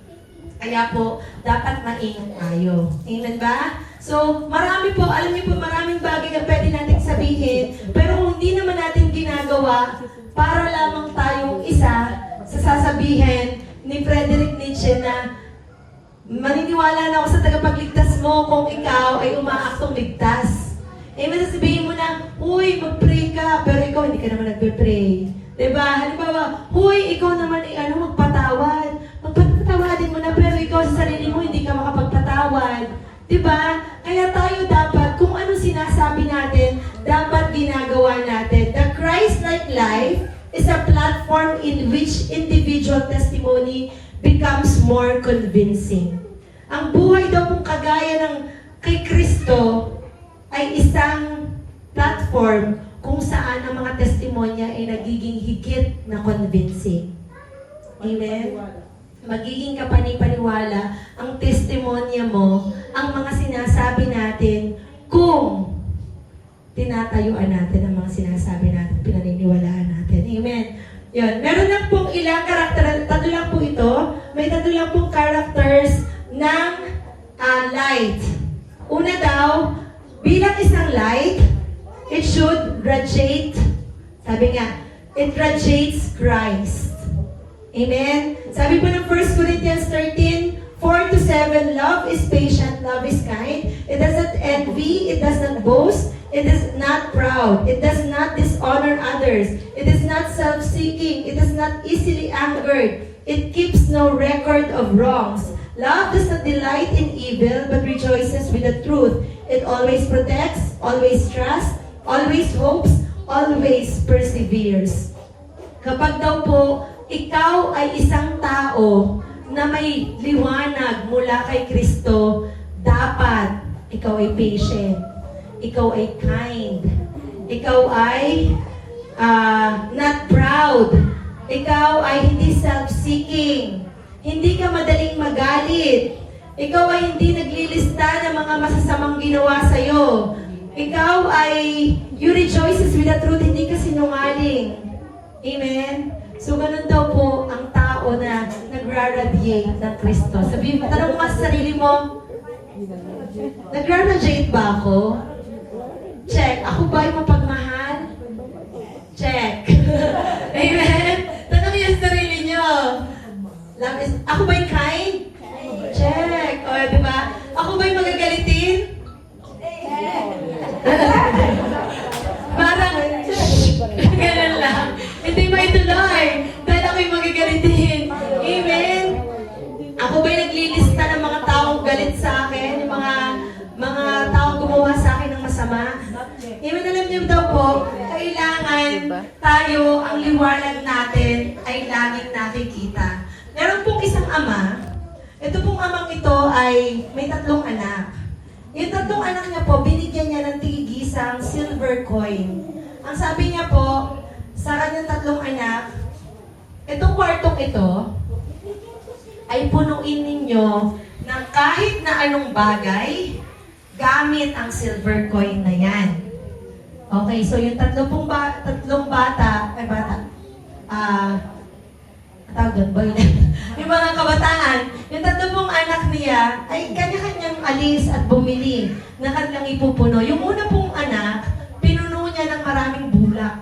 Kaya po, dapat maingat tayo. Amen ba? So, marami po, alam niyo po, maraming bagay na pwede natin sabihin, pero kung hindi naman natin ginagawa, para lamang tayong isa sa sasabihin ni Friedrich Nietzsche na maniniwala na ako sa tagapagligtas mo kung ikaw ay umaaktong ligtas. Amen, sasabihin mo na, huy, mag-pray ka, pero ikaw hindi ka naman nagpe-pray. Diba? Halimbawa, huy, ikaw naman ay magpatawad. Magpatawadin mo na, pero ikaw sa sarili mo hindi ka makapagpatawad. Diba? Kaya tayo dapat, kung ano sinasabi natin, dapat ginagawa natin. The Christ-like life is a platform in which individual testimony becomes more convincing. Ang buhay daw kung kagaya ng kay Kristo ay isang platform kung saan ang mga testimonya ay nagiging higit na convincing. Amen? Magiging kapanipaniwala ang testimonya mo, ang mga sinasabi natin, kung tinatayuan natin ang mga sinasabi natin, pinaniniwalaan natin. Amen? Yun. Meron lang pong ilang karakter, 3 lang po ito, may 3 lang pong characters ng light. Una daw, bilang isang light, it should radiate, sabi nga, it radiates Christ. Amen? Sabi po ng 1 Corinthians 13, 4-7, love is patient, love is kind. It does not envy, it does not boast, it is not proud, it does not dishonor others, it is not self-seeking, it is not easily angered, it keeps no record of wrongs. Love does not delight in evil, but rejoices with the truth. It always protects, always trusts, always hopes, always perseveres. Kapag daw po, ikaw ay isang tao na may liwanag mula kay Kristo, dapat ikaw ay patient, ikaw ay kind, ikaw ay not proud. Ikaw ay hindi self-seeking. Hindi ka madaling magalit. Ikaw ay hindi naglilista ng mga masasamang ginawa sa'yo. Ikaw ay, you rejoices with the truth, hindi ka sinungaling. Amen? So, ganun daw po ang tao na nagra-radiate ng Kristo. Sabihin mo, tanong mo sa sarili mo, nagra-radiate ba ako? Check. Ako ba ay mapagmahal? Check. Amen? Tanong niyo sa sarili niyo. Ako ba'y kind? Check. O, di ba? Ako ba'y magagalitin? Parang, ganun lang. Hindi ba ituloy? Dahil ako'y magagalitin. Amen? Ako ba'y naglilista ng mga taong galit sa akin? Yung mga taong gumawa sa akin ng masama? Amen, alam niyo daw po, kailangan tayo, ang liwanag natin ay laging nakikita. Meron pong isang ama, ito pong amang ito ay may 3 anak. Yung 3 anak niya po, binigyan niya ng tigigisang silver coin. Ang sabi niya po, sa kanyang 3 anak, itong kwartong ito, ay punuin ninyo ng kahit na anong bagay, gamit ang silver coin na yan. Okay, so yung 3 bata, tawag boy na. Yung mga kabataan, yung 3 anak niya ay kanya-kanyang alis at bumili na kanilang ipupuno. Yung una pong anak, pinuno niya ng maraming bulak.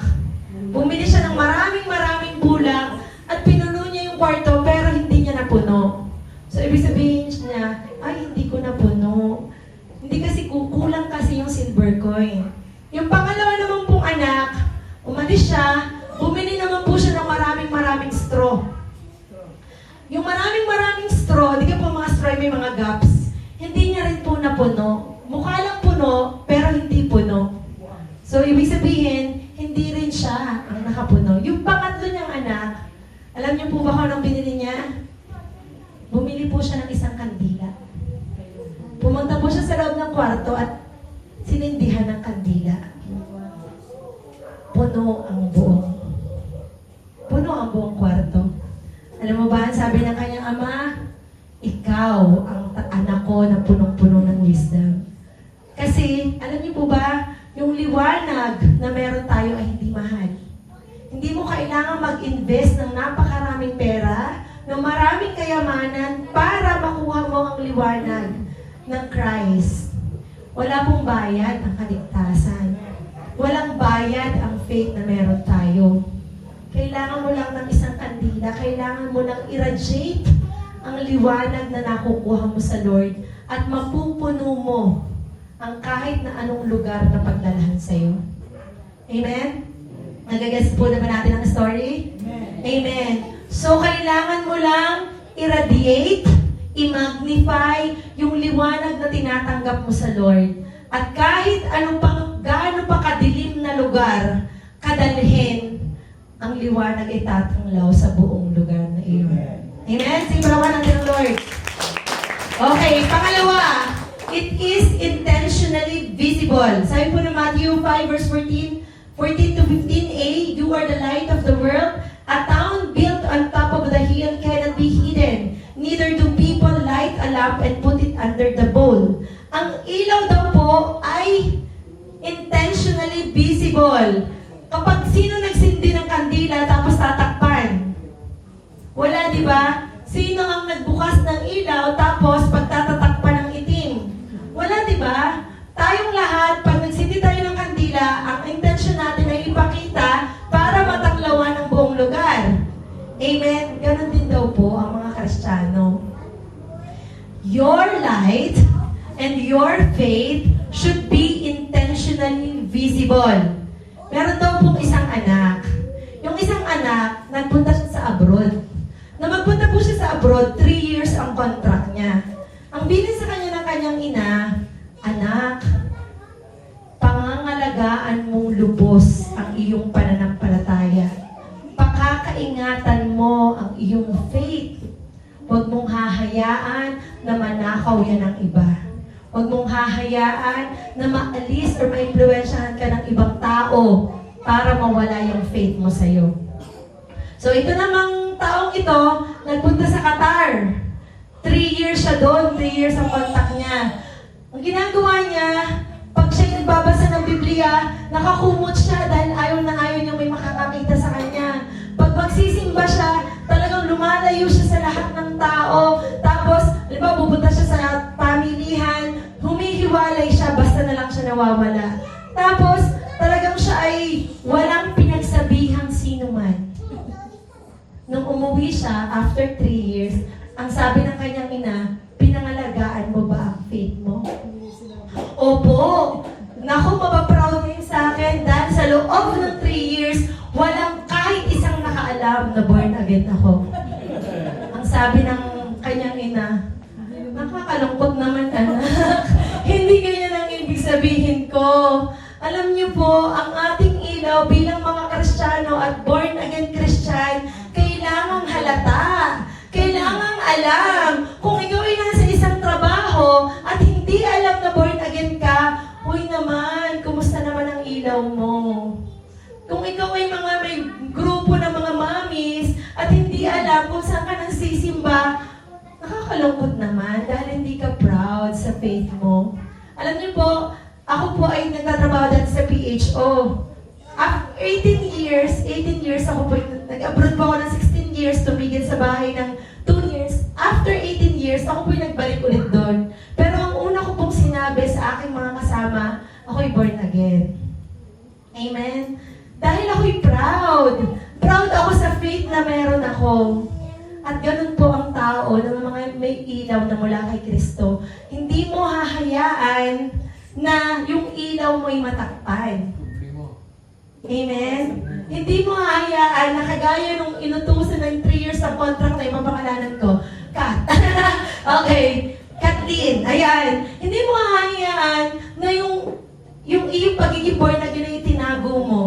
Bumili siya ng maraming bulak at pinuno niya yung kwarto pero hindi niya napuno. So ibig sabihin niya, ay hindi ko napuno. Hindi kasi kulang kasi yung silver coin. Yung pangalawa naman pong anak, umalis siya, bumili naman po siya ng maraming straw. Yung maraming straw, di ka po mga straw may mga gaps, hindi niya rin po napuno. Mukha lang puno, pero hindi puno. So, ibig sabihin, hindi rin siya ang nakapuno. Yung pangatlo niyang anak, alam niyo po ba kung anong binili niya? Bumili po siya ng isang kandila. Pumunta po siya sa loob ng kwarto at sinindihan ng kandila. Puno ang buong kwarto. Alam mo ba, sabi ng kanyang ama, ikaw ang anak ko na punong-puno ng wisdom. Kasi, alam niyo po ba, yung liwanag na meron tayo ay hindi mahal. Hindi mo kailangan mag-invest ng napakaraming pera, ng maraming kayamanan para makuha mo ang liwanag ng Christ. Wala pong bayad ang kaligtasan. Walang bayad ang faith na meron tayo. Kailangan mo lang ng isang kandila. Kailangan mo lang irradiate ang liwanag na nakukuha mo sa Lord at mapupuno mo ang kahit na anong lugar na pagdalahan sa'yo. Amen? Nagagas po na ba natin ang story? Amen. So, kailangan mo lang irradiate, i-magnify yung liwanag na tinatanggap mo sa Lord. At kahit gaano pa kadilim na lugar, kadalhin, ang liwanag ay tatanglaw sa buong lugar na iyon. Amen? Simbarawan natin ang Lord. Okay, pangalawa, it is intentionally visible. Sabi po ng Matthew 5 verse 14 to 15a, you are the light of the world. A town built on top of the hill cannot be hidden. Neither do people light a lamp and put it under the bowl. Ang ilaw daw po ay intentionally visible. Kapag sino nagsindi ng kandila tapos tatakpan? Wala, di ba? Sino ang nagbukas ng ilaw tapos pagtatatakpan ng itim? Wala, di ba? Tayong lahat, pag nagsindi tayo ng kandila, ang intention natin ay ipakita para matanglawan ang buong lugar. Amen? Ganon din daw po ang mga Kristiyano. Your light and your faith should be intentionally visible. Meron daw pong isang anak. Yung isang anak, nagpunta siya sa abroad. Na magpunta po siya sa abroad, 3 years ang contract niya. Ang bilin sa kanya ng kanyang ina, anak, pangangalagaan mong lubos ang iyong pananampalataya. Pakakaingatan mo ang iyong faith. Huwag mong hahayaan na manakaw yan ng iba. Huwag mong hahayaan na maalis o maimpluwensyahan ka ng ibang tao para mawala yung faith mo sa'yo. So ito namang taong ito, nagpunta sa Qatar. 3 years siya doon, 3 years ang contact niya. Ang ginagawa niya, pag siya nagbabasa ng Biblia, nakakumot siya dahil ayaw na ayaw niya may makakakita sa kanya. Pag magsisimba siya, talagang lumalayo siya sa lahat ng tao. Tapos, halimbawa, pupunta siya sa pamilihan, humihiwalay siya, basta na lang siya nawawala. Tapos, talagang siya ay walang pinagsabihang sino man. Nung umuwi siya, after 3 years, ang sabi ng kanyang ina, pinangalagaan mo ba ang faith mo? Opo! Naku, mapaproud kayo sa akin dahil sa loob ng 3 years, walang kahit isang nakaalam na born again ako. Ang sabi ng kanyang ina, nakakalungkot naman anak. Hindi ganyan ang ibig sabihin ko. Alam niyo po, ang ating ilaw bilang mga Kristiyano at born again Christian, kailangang halata. Kailangang alam. Kung ikaw ay nasa isang trabaho at hindi alam na born again ka, huy naman, kumusta naman ang ilaw mo? Kung ikaw ay may grupo ng mga mamis at hindi alam kung saan ka nagsisimba, nakakalungkot naman dahil hindi ka proud sa faith mo. Alam niyo po, ako po ay nagtatrabaho dati sa PHO. After 18 years ako po, nag-abroad po ako ng 16 years, tumigil sa bahay ng 2 years. After 18 years, ako po'y nagbalik ulit doon. Pero ang una ko pong sinabi sa aking mga kasama, ako'y born again. Amen? Dahil ako'y proud. Proud ako sa faith na meron ako. At ganun po ang tao na mga may ilaw na mula kay Kristo. Hindi mo hahayaan na yung ilaw mo'y matakpan. Amen? Hindi mo hahayaan na kagaya nung inutusan ng 3 years sa contract na ipapakalanan ko. Kat. Okay. Kathleen. Ayan. Hindi mo hahayaan na yung iyong pagiging born again ay tinago mo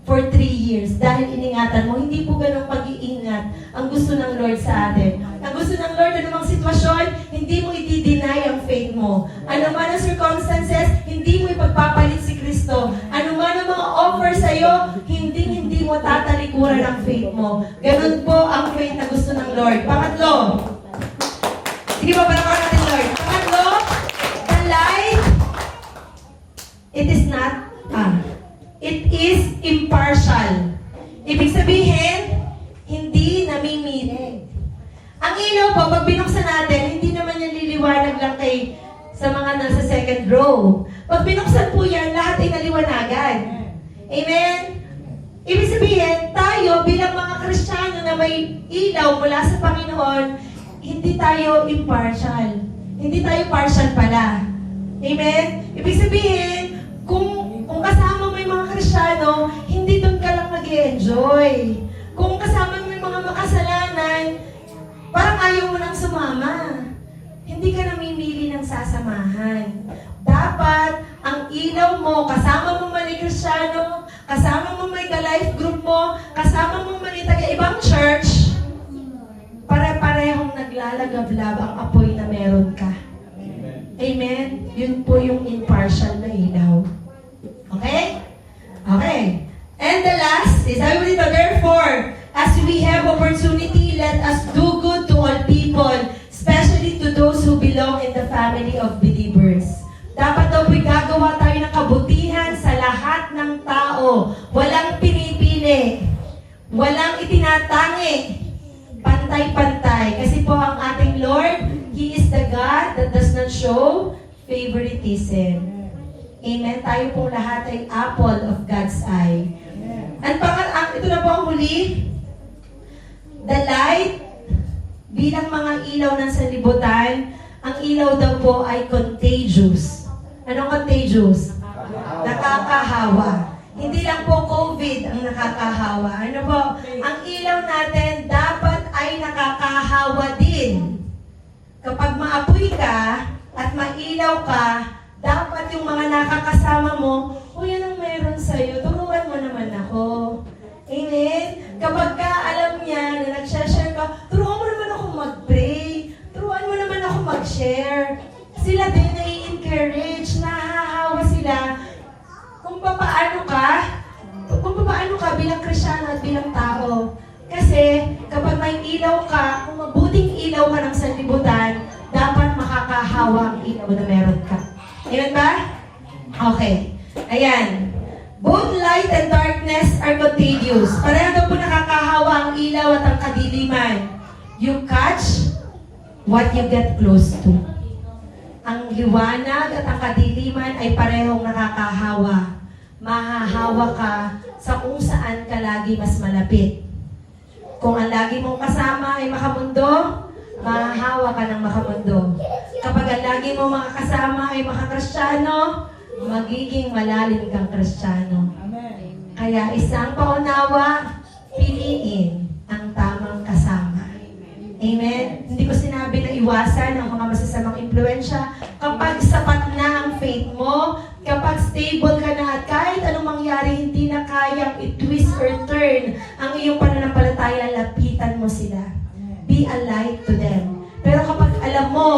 for 3 years dahil iningatan mo. Hindi po ganong pag-iingat ang gusto ng Lord sa atin. Ang gusto ng Lord na namang sitwasyon, hindi mo i-deny ang faith mo. Ano man ang circumstances, hindi mo ipagpapalit si Kristo. Ano man ang mga offer sa'yo, hindi mo tatalikuran ang faith mo. Ganun po ang faith na gusto ng Lord. Pangatlo. Sige ba, palakpakan natin Lord. Pangatlo, the light, it is impartial. Ibig sabihin, hindi namimilig. Ang ilaw po, pag binuksan natin, hindi naman yan liliwanag lang kay sa mga nasa second row. Pag binuksan po yan, lahat ay naliwanagan. Amen? Ibig sabihin, tayo bilang mga Kristiyano na may ilaw mula sa Panginoon, hindi tayo impartial. Hindi tayo partial pala. Amen? Ibig sabihin, kung kasama mo yung mga Kristiyano, hindi doon ka lang nag-i-enjoy. Kung kasama mo yung mga makasalanan, parang ayaw mo nang sumama. Hindi ka namimili ng sasamahan. Dapat, ang ilaw mo, kasama mo man yung Kristiyano, kasama mo man yung life group mo, kasama mo man yung taga-ibang church, pare-parehong naglalagablab ang apoy na meron ka. Amen? Yun po yung impartial na ilaw. Okay? Okay. And the last is, sabi mo dito, therefore, as we have opportunity, let us do good to all people, especially to those who belong in the family of believers. Dapat daw po'y gagawa tayo ng kabutihan sa lahat ng tao. Walang pinipili. Walang itinatangi. Pantay-pantay. Kasi po ang ating Lord, He is the God that does not show favoritism. Amen. Tayo pong lahat ay apple of God's eye. At ito na po ang huli. The light, bilang mga ilaw ng sanlibutan, ang ilaw daw po ay contagious. Anong contagious? Nakakahawa. Hindi lang po COVID ang nakakahawa. Ano po? Ang ilaw natin dapat ay nakakahawa din. Kapag maapoy ka at mailaw ka, dapat yung mga nakakasama mo, yan ang meron sa'yo, turuan mo naman ako. Amen? Kapag ka alam niya na nag-share ka, turuan mo naman ako mag-pray. Turuan mo naman ako mag-share. Sila din nai-encourage, nahahawa sila. Kung paano ka, ilaw ka, kung mabuting ilaw ka ng sanlibutan, dapat makakahawa ang ilaw na meron ka. Ayan ba? Okay. Ayan. Both light and darkness are contagious. Pareho daw po nakakahawa ang ilaw at ang kadiliman. You catch what you get close to. Ang liwanag at ang kadiliman ay parehong nakakahawa. Mahahawa ka sa kung saan ka lagi mas malapit. Kung ang lagi mong kasama ay makamundo, mahahawa ka ng makamundo. Kapag ang lagi mong mga kasama ay makakristyano, magiging malalim kang kristyano. Kaya isang paunawa, piliin ang tamang kasama. Amen? Hindi ko sinabi na iwasan ang mga masasamang impluensya. Kapag sapat na ang faith mo, kapag stable ka na at kahit anong mangyari, hindi na kayang i-twist or turn ang iyong pananampalataya, lapitan mo sila. Be a light to them. Pero kapag alam mo,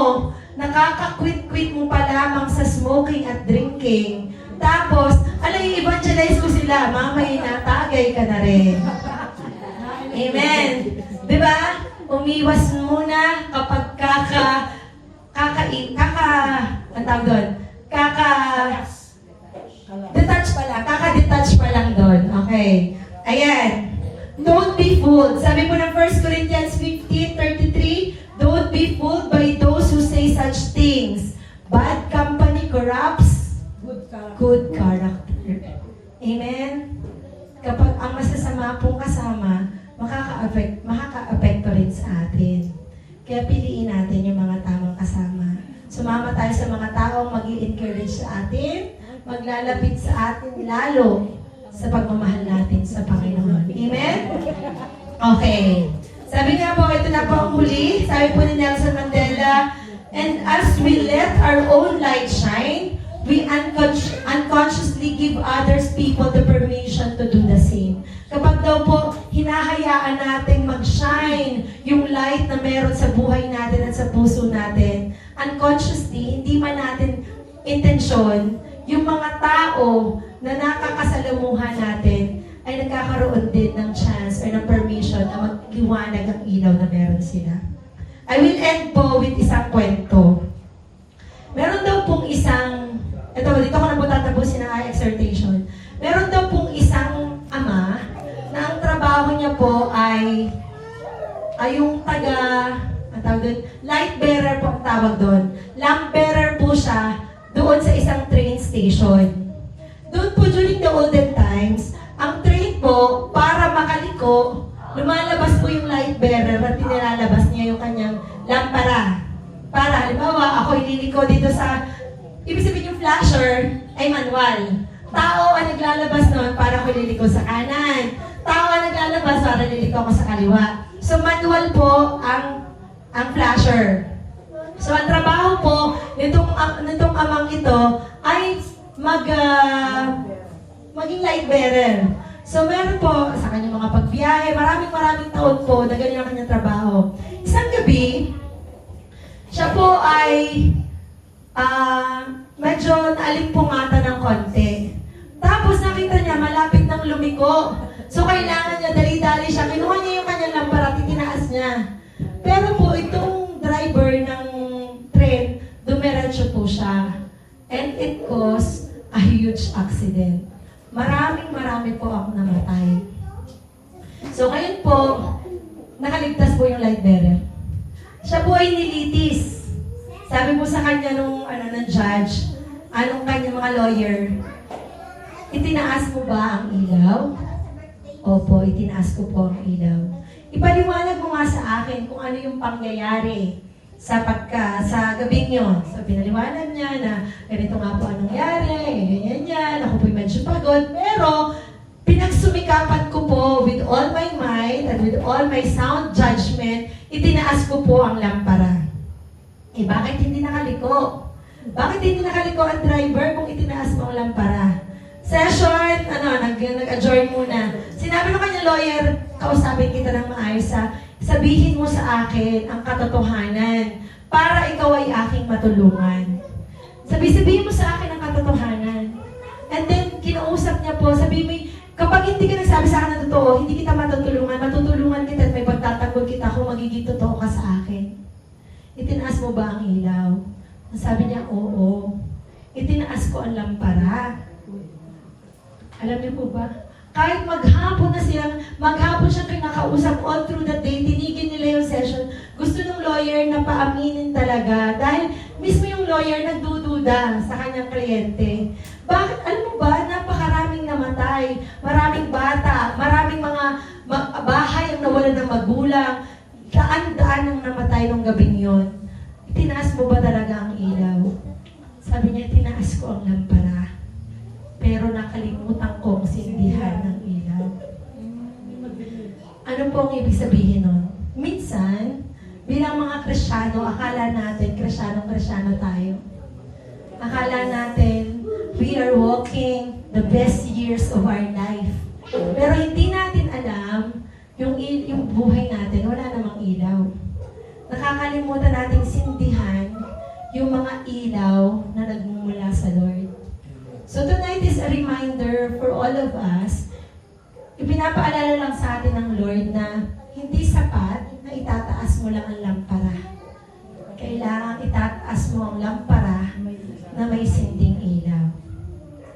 nakaka-quit-quit mo pa lamang sa smoking at drinking, tapos, i-evangelize ko sila, mamay natagay ka na rin. Amen. Diba? Umiwas muna kapag kaka-detach pa lang doon. Okay. Ayan. Don't be fooled. Sabi po ng 1 Corinthians 15:33, don't be fooled by those who say such things. Bad company corrupts good character. Amen? Kapag ang masasama pong kasama, makaka-apekto rin sa atin. Kaya piliin natin yung mga tamang kasama. Sumama tayo sa mga taong mag-i-encourage sa atin, maglalapit sa atin lalo sa pagmamahal natin sa Panginoon. Amen? Okay. Sabi nga po, ito na po ang huli. Sabi po ni Nelson Mandela, and as we let our own light shine, we unconsciously give others people the permission to do the same. Kapag daw po, hinahayaan natin mag-shine yung light na meron sa buhay natin at sa puso natin, unconsciously, hindi man natin intensyon, yung mga tao na nakakasalamuhan natin ay nagkakaroon din ng chance or ng permission na magliwanag ang ilaw na meron sila. I will end po with isang kwento. Meron daw pong isang, dito ko na po tatapusin ang exhortation. Meron daw pong isang ama na ang trabaho niya po ay yung light bearer po ang tawag doon. Lamp bearer po siya doon sa isang train station. Doon po during the olden times, ang train po, para makaliko, lumalabas po yung light bearer at nilalabas niya yung kanyang lampara. Para, halimbawa, ako ililiko dito sa, ibig sabihin yung flasher ay manual. Tao ang naglalabas noon para ko liliko sa kanan. Tao ang naglalabas para liliko ko sa kaliwa. So manual po ang flasher. So ang trabaho po nitong amang ito ay maging light bearer. So meron po sa kanyang mga pagbiyahe, maraming taon po na ganyan ang kanyang trabaho. Isang gabi, siya po ay medyo naalimpungatan ng konti. Tapos nakita niya malapit ng lumiko. So kailangan niya, dali-dali siya. Kinuha niya yung kanyang lampara at itinaas niya. Pero po itong driver ng train, dumiretso po siya. And it caused a huge accident. Marami po ako namatay. So ngayon po, nakaligtas po yung light bearer. Siya po ay nilitis. Sabi po sa kanya ng judge, anong kanya mga lawyer, itinaas mo ba ang ilaw? Opo, itinaas ko po ang ilaw. Ipaliwanag mo nga sa akin kung ano yung pangyayari sa gabing yun. So, pinaliwanag niya na ganito nga po anong nangyari, ganyan yan, ako po'y medyo pagod, pero pinagsumikapan ko po with all my might and with all my sound judgment, itinaas ko po ang lampara. Bakit hindi nakaliko? Bakit hindi nakaliko ang driver kung itinaas mo ang lampara? Session, nag-adjourn muna. Sinabi ng kanya lawyer, kausapin kita ng maayos sabihin mo sa akin ang katotohanan para ikaw ay aking matulungan. Sabihin mo sa akin ang katotohanan. And then, kinausap niya po, sabi mo, kapag hindi ka nagsabi sa akin ng totoo, hindi kita matutulungan kita at may pagtatapos itatanggol kita kung magiging totoo ka sa akin. Itinaas mo ba ang ilaw? Ang sabi niya, oo. Itinaas ko ang lampara. Alam niyo po ba? Kahit maghapon siya kinakausap all through the day, tinigil nila yung session. Gusto ng lawyer na paaminin talaga. Dahil mismo yung lawyer nagdududa sa kanyang kliyente. Bakit? Alam mo ba, napakaraming namatay, maraming bata, maraming mga bahay ang nawalan ng magulang, daan-daan ang namatay nung gabing yon. Itinaas mo ba talaga ang ilaw? Sabi niya, tinaas ko ang lampara. Pero nakalimutan kong sindihan ng ilaw. Ano po ang ibig sabihin nun? Minsan, bilang mga Kristyano, akala natin, Kristyano tayo. Akala natin, we are walking the best years of our life. Pero hindi natin alam, yung buhay natin, wala namang ilaw. Nakakalimutan nating sindihan yung mga ilaw na nagmumula sa Lord. So tonight is a reminder for all of us. Ipinapaalala lang sa atin ng Lord na hindi sapat na itataas mo lang ang lampara. Kailangan itataas mo ang lampara na may sinding ilaw.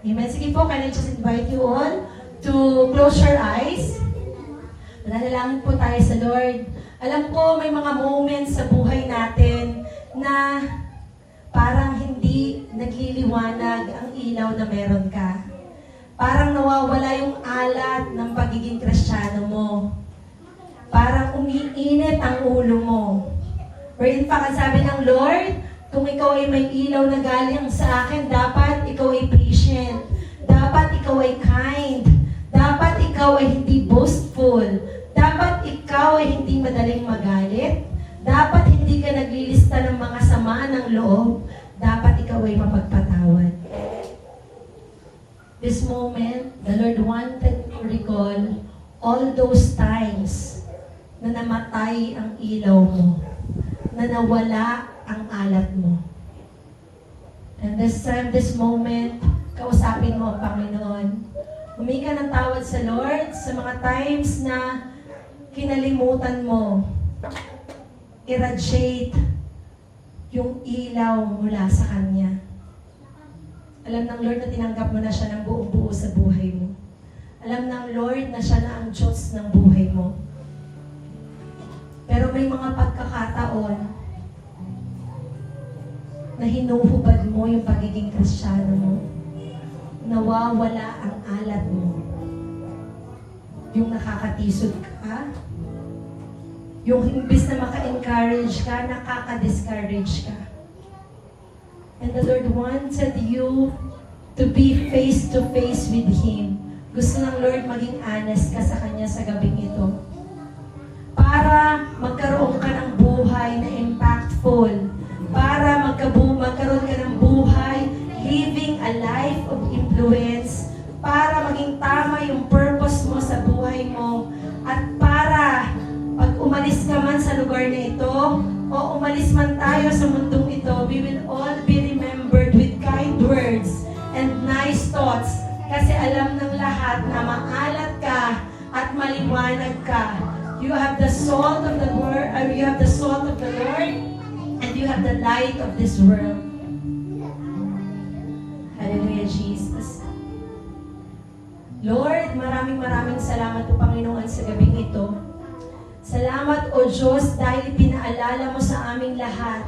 Amen. Sige po, can I just invite you all to close your eyes? Manalangin po tayo sa Lord. Alam ko may mga moments sa buhay natin na parang hindi nagliliwanag ang ilaw na meron ka. Parang nawawala yung alat ng pagiging Kristiyano mo. Parang umiinit ang ulo mo. Wherein pa sabi ng Lord, kung ikaw ay may ilaw na galing sa akin, dapat ikaw ay patient. Dapat ikaw ay kind. Dapat ikaw ay hindi boastful. Dapat ikaw ay hindi madaling magalit. Dapat hindi ka naglilista ng mga sama ng loob. Dapat ikaw ay mapagpatawad. This moment, the Lord wanted to recall all those times na namatay ang ilaw mo, na nawala ang alat mo. And this time, this moment, kausapin mo ang Panginoon. Humingi ka ng tawad sa Lord sa mga times na kinalimutan mo irradiate yung ilaw mula sa Kanya. Alam ng Lord na tinanggap mo na siya ng buong buo sa buhay mo. Alam ng Lord na siya na ang Diyos ng buhay mo. Pero may mga pagkakataon na hinuhubad mo yung pagiging Kristiyano mo. Nawawala ang alat mo. Yung nakakatisod ka, yung imbis na maka-encourage ka, nakaka-discourage ka. And the Lord wanted you to be face-to-face with Him. Gusto ng Lord maging honest ka sa Kanya sa gabing ito. Para magkaroon ka ng buhay na impactful. Para magkaroon ka ng buhay living a life of influence. Para maging tama yung purpose mo sa buhay mo. At para pag umalis ka man sa lugar na ito, o umalis man tayo sa mundong ito, we will all be remembered with kind words and nice thoughts. Kasi alam ng lahat na maalat ka at maliwanag ka. You have the salt of the Lord, you have the salt of the Lord, and you have the light of this world. Hallelujah, Jesus. Lord, maraming salamat po, Panginoon, sa gabing ito. Salamat, O Diyos, dahil pinaalala mo sa aming lahat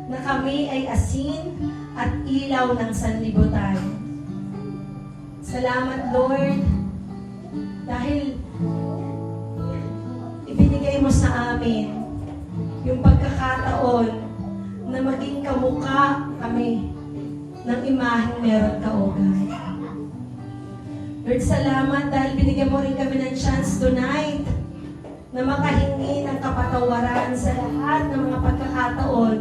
na kami ay asin at ilaw ng sanlibutan. Salamat, Lord, dahil ibinigay mo sa amin yung pagkakataon na maging kamukha kami ng imaheng meron ka, O God. Lord, salamat dahil binigyan mo rin kami ng chance tonight na makahingi ng kapatawaran sa lahat ng mga pagkakataon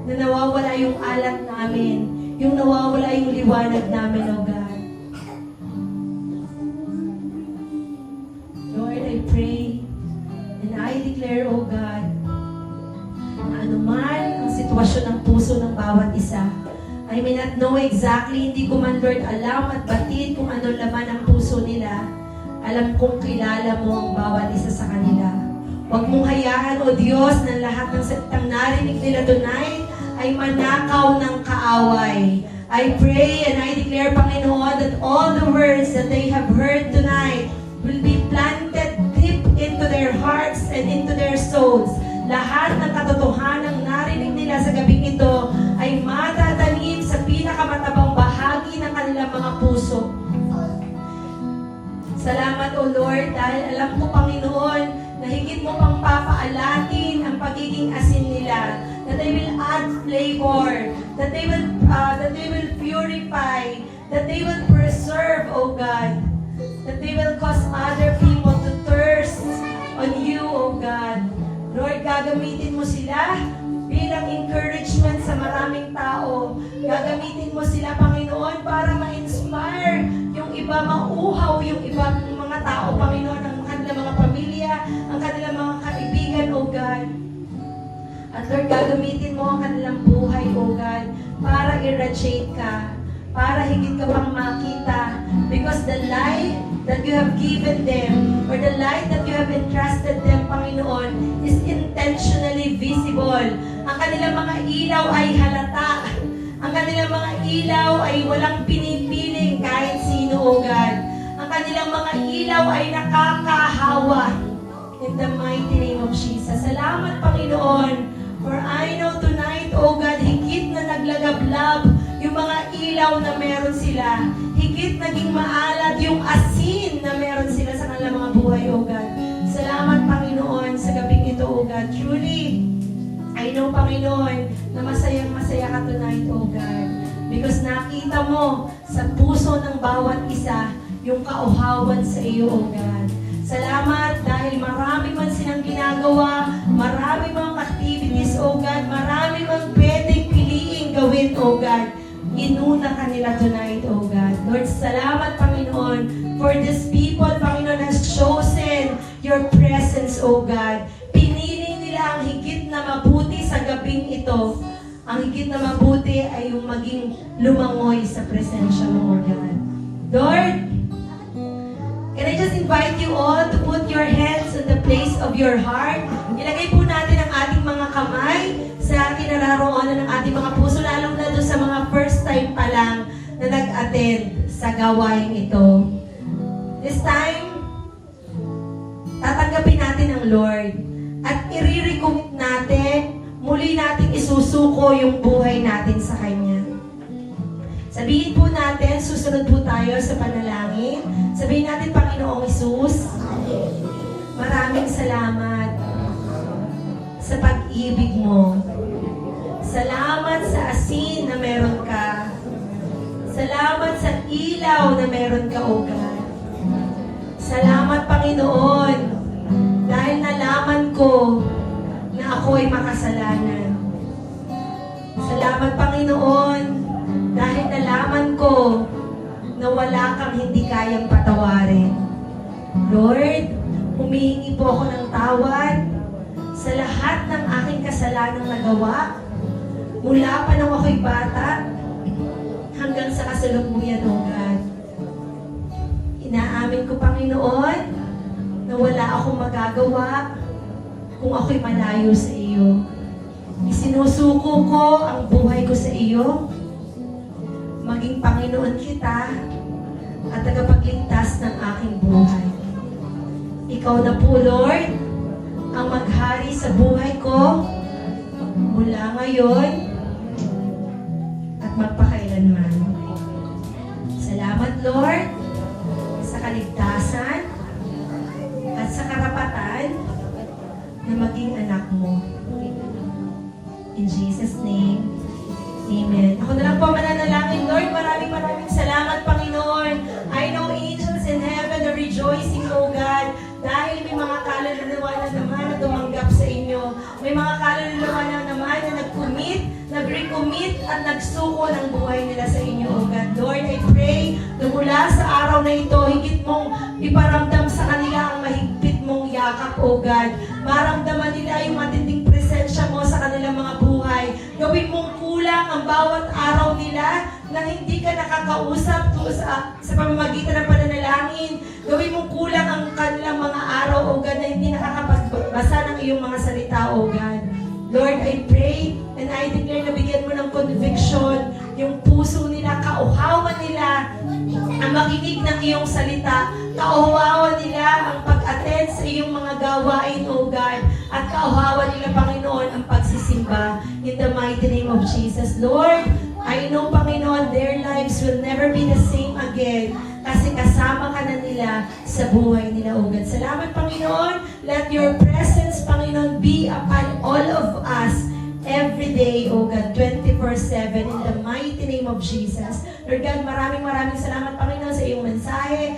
na nawawala yung alat namin, yung nawawala yung liwanag namin, O God. Lord, I pray and I declare, O God, na anuman ang sitwasyon ng puso ng bawat isa, I may not know exactly, hindi ko man, Lord, alam at batid kung ano laman ang puso nila. Alam kong kilala mo ang bawat isa sa kanila. Huwag mong hayaan, O Diyos, na lahat ng salitang narinig nila tonight ay manakaw ng kaaway. I pray and I declare, Panginoon, that all the words that they have heard tonight will be planted deep into their hearts and into their souls. Lahat ng katotohanang narinig nila sa gabing ito ay matatanim sa pinakamatabang bahagi ng kanilang mga puso. Salamat, O Lord, dahil alam ko, Panginoon, na higit mo pang papaalatin ang pagiging asin nila, that they will add flavor, that they will purify, that they will preserve, O God, that they will cause other people to thirst on you, O God. Lord, gagamitin mo sila bilang encouragement sa maraming tao. Gagamitin mo sila, Panginoon, para ma-inspire yung iba, mauhaw yung ibang mga tao, Panginoon, ang kanilang mga pamilya, ang kanilang mga kaibigan, O God. At Lord, gagamitin mo ang kanilang buhay, O God, para irradiate ka, para higit ka pang makita, because the light that you have given them, or the light that you have entrusted them, Panginoon, is intentionally visible. Ang kanilang mga ilaw ay halata. Ang kanilang mga ilaw ay walang pinipiling kahit sino, O God. Ang kanilang mga ilaw ay nakakahawa. In the mighty name of Jesus. Salamat, Panginoon. For I know tonight, O God, higit na naglagablab yung mga ilaw na meron sila. Higit naging maalat yung asin na meron sila sa kanilang mga buhay, O God. Salamat, Panginoon, sa gabing ito, O God. Truly, I know, Panginoon, na masayang-masaya ka tonight, O God. Because nakita mo sa puso ng bawat isa yung kauhawan sa iyo, O God. Salamat dahil marami man silang ginagawa, marami mang activities, O God, marami mang pwedeng piliing gawin, O God. Inuna ka nila tonight, O God. Lord, salamat, Panginoon, for these people, Panginoon, has chosen your presence, O God. Pinili nila ang higit na mabuti sa gabing ito. Ang higit na mabuti ay yung maging lumangoy sa presensya mo, O God. Lord, can I just invite you all to put your hands on the place of your heart? Ilagay po natin ang ating mga kamay sa kinararoonan ng ating mga puso, lalong na doon sa mga first time pa lang na nag-attend sa gawain ito. This time, tatanggapin natin ang Lord at i-recommit natin, muli natin isusuko yung buhay natin sa Kanya. Sabihin po natin, susunod po tayo sa panalangin. Sabihin natin, Panginoong Hesus, maraming salamat sa pag-ibig mo. Salamat sa asin na meron ka. Salamat sa ilaw na meron ka, O God. Salamat, Panginoon, dahil nalaman ko na ako ay makasalanan. Salamat, Panginoon, dahil nalaman ko na wala kang hindi kayang patawarin. Lord, humihingi po ako ng tawad sa lahat ng aking kasalanang nagawa, mula pa nang ako'y bata, hanggang sa kasalukuyan, O God. Inaamin ko, Panginoon, na wala akong magagawa kung ako'y malayo sa iyo. Isinusuko ko ang buhay ko sa iyo, maging Panginoon kita at tagapagligtas ng aking buhay. Ikaw na po, Lord, ang maghari sa buhay ko mula ngayon at magpakailanman. Salamat, Lord, sa kaligtasan at sa karapatan na maging anak mo. In Jesus' name, Amen. Ako na lang po mananalangin, Lord. Maraming salamat, Panginoon. I know angels in heaven are rejoicing, O God, dahil may mga kaluluwa na naman na tumanggap sa inyo. May mga kaluluwa na naman na nag-commit, nag-recommit at nagsuko ng buhay nila sa inyo, O God. Lord, I pray na mula sa araw na ito, higit mong iparamdam sa kanila ang mahigpit mong yakap, O God. Maramdaman nila yung matinding presensya mo sa kanilang mga buhay. Gawin mong kulang ang bawat araw nila na hindi ka nakakausap sa pamamagitan ng pananalangin. Gawin mong kulang ang kanilang mga araw, O God, na hindi nakakapagbasa ng iyong mga salita, O God. Lord, I pray and I declare na bigyan mo ng conviction yung puso nila, kauhawan nila ang makinig ng iyong salita, kauhawan nila ang pag-attend sa iyong mga gawain, O God, at kauhawan nila, Panginoon, ang pagsisimba in the mighty name of Jesus. Lord, I know, Panginoon, their lives will never be the same again kasi kasama ka na nila sa buhay nila, O God. Salamat, Panginoon. Let your presence, Panginoon, be upon all of us every day, O God, 24/7 in the mighty name of Jesus. Lord God, maraming salamat, Panginoon, sa iyong mensahe.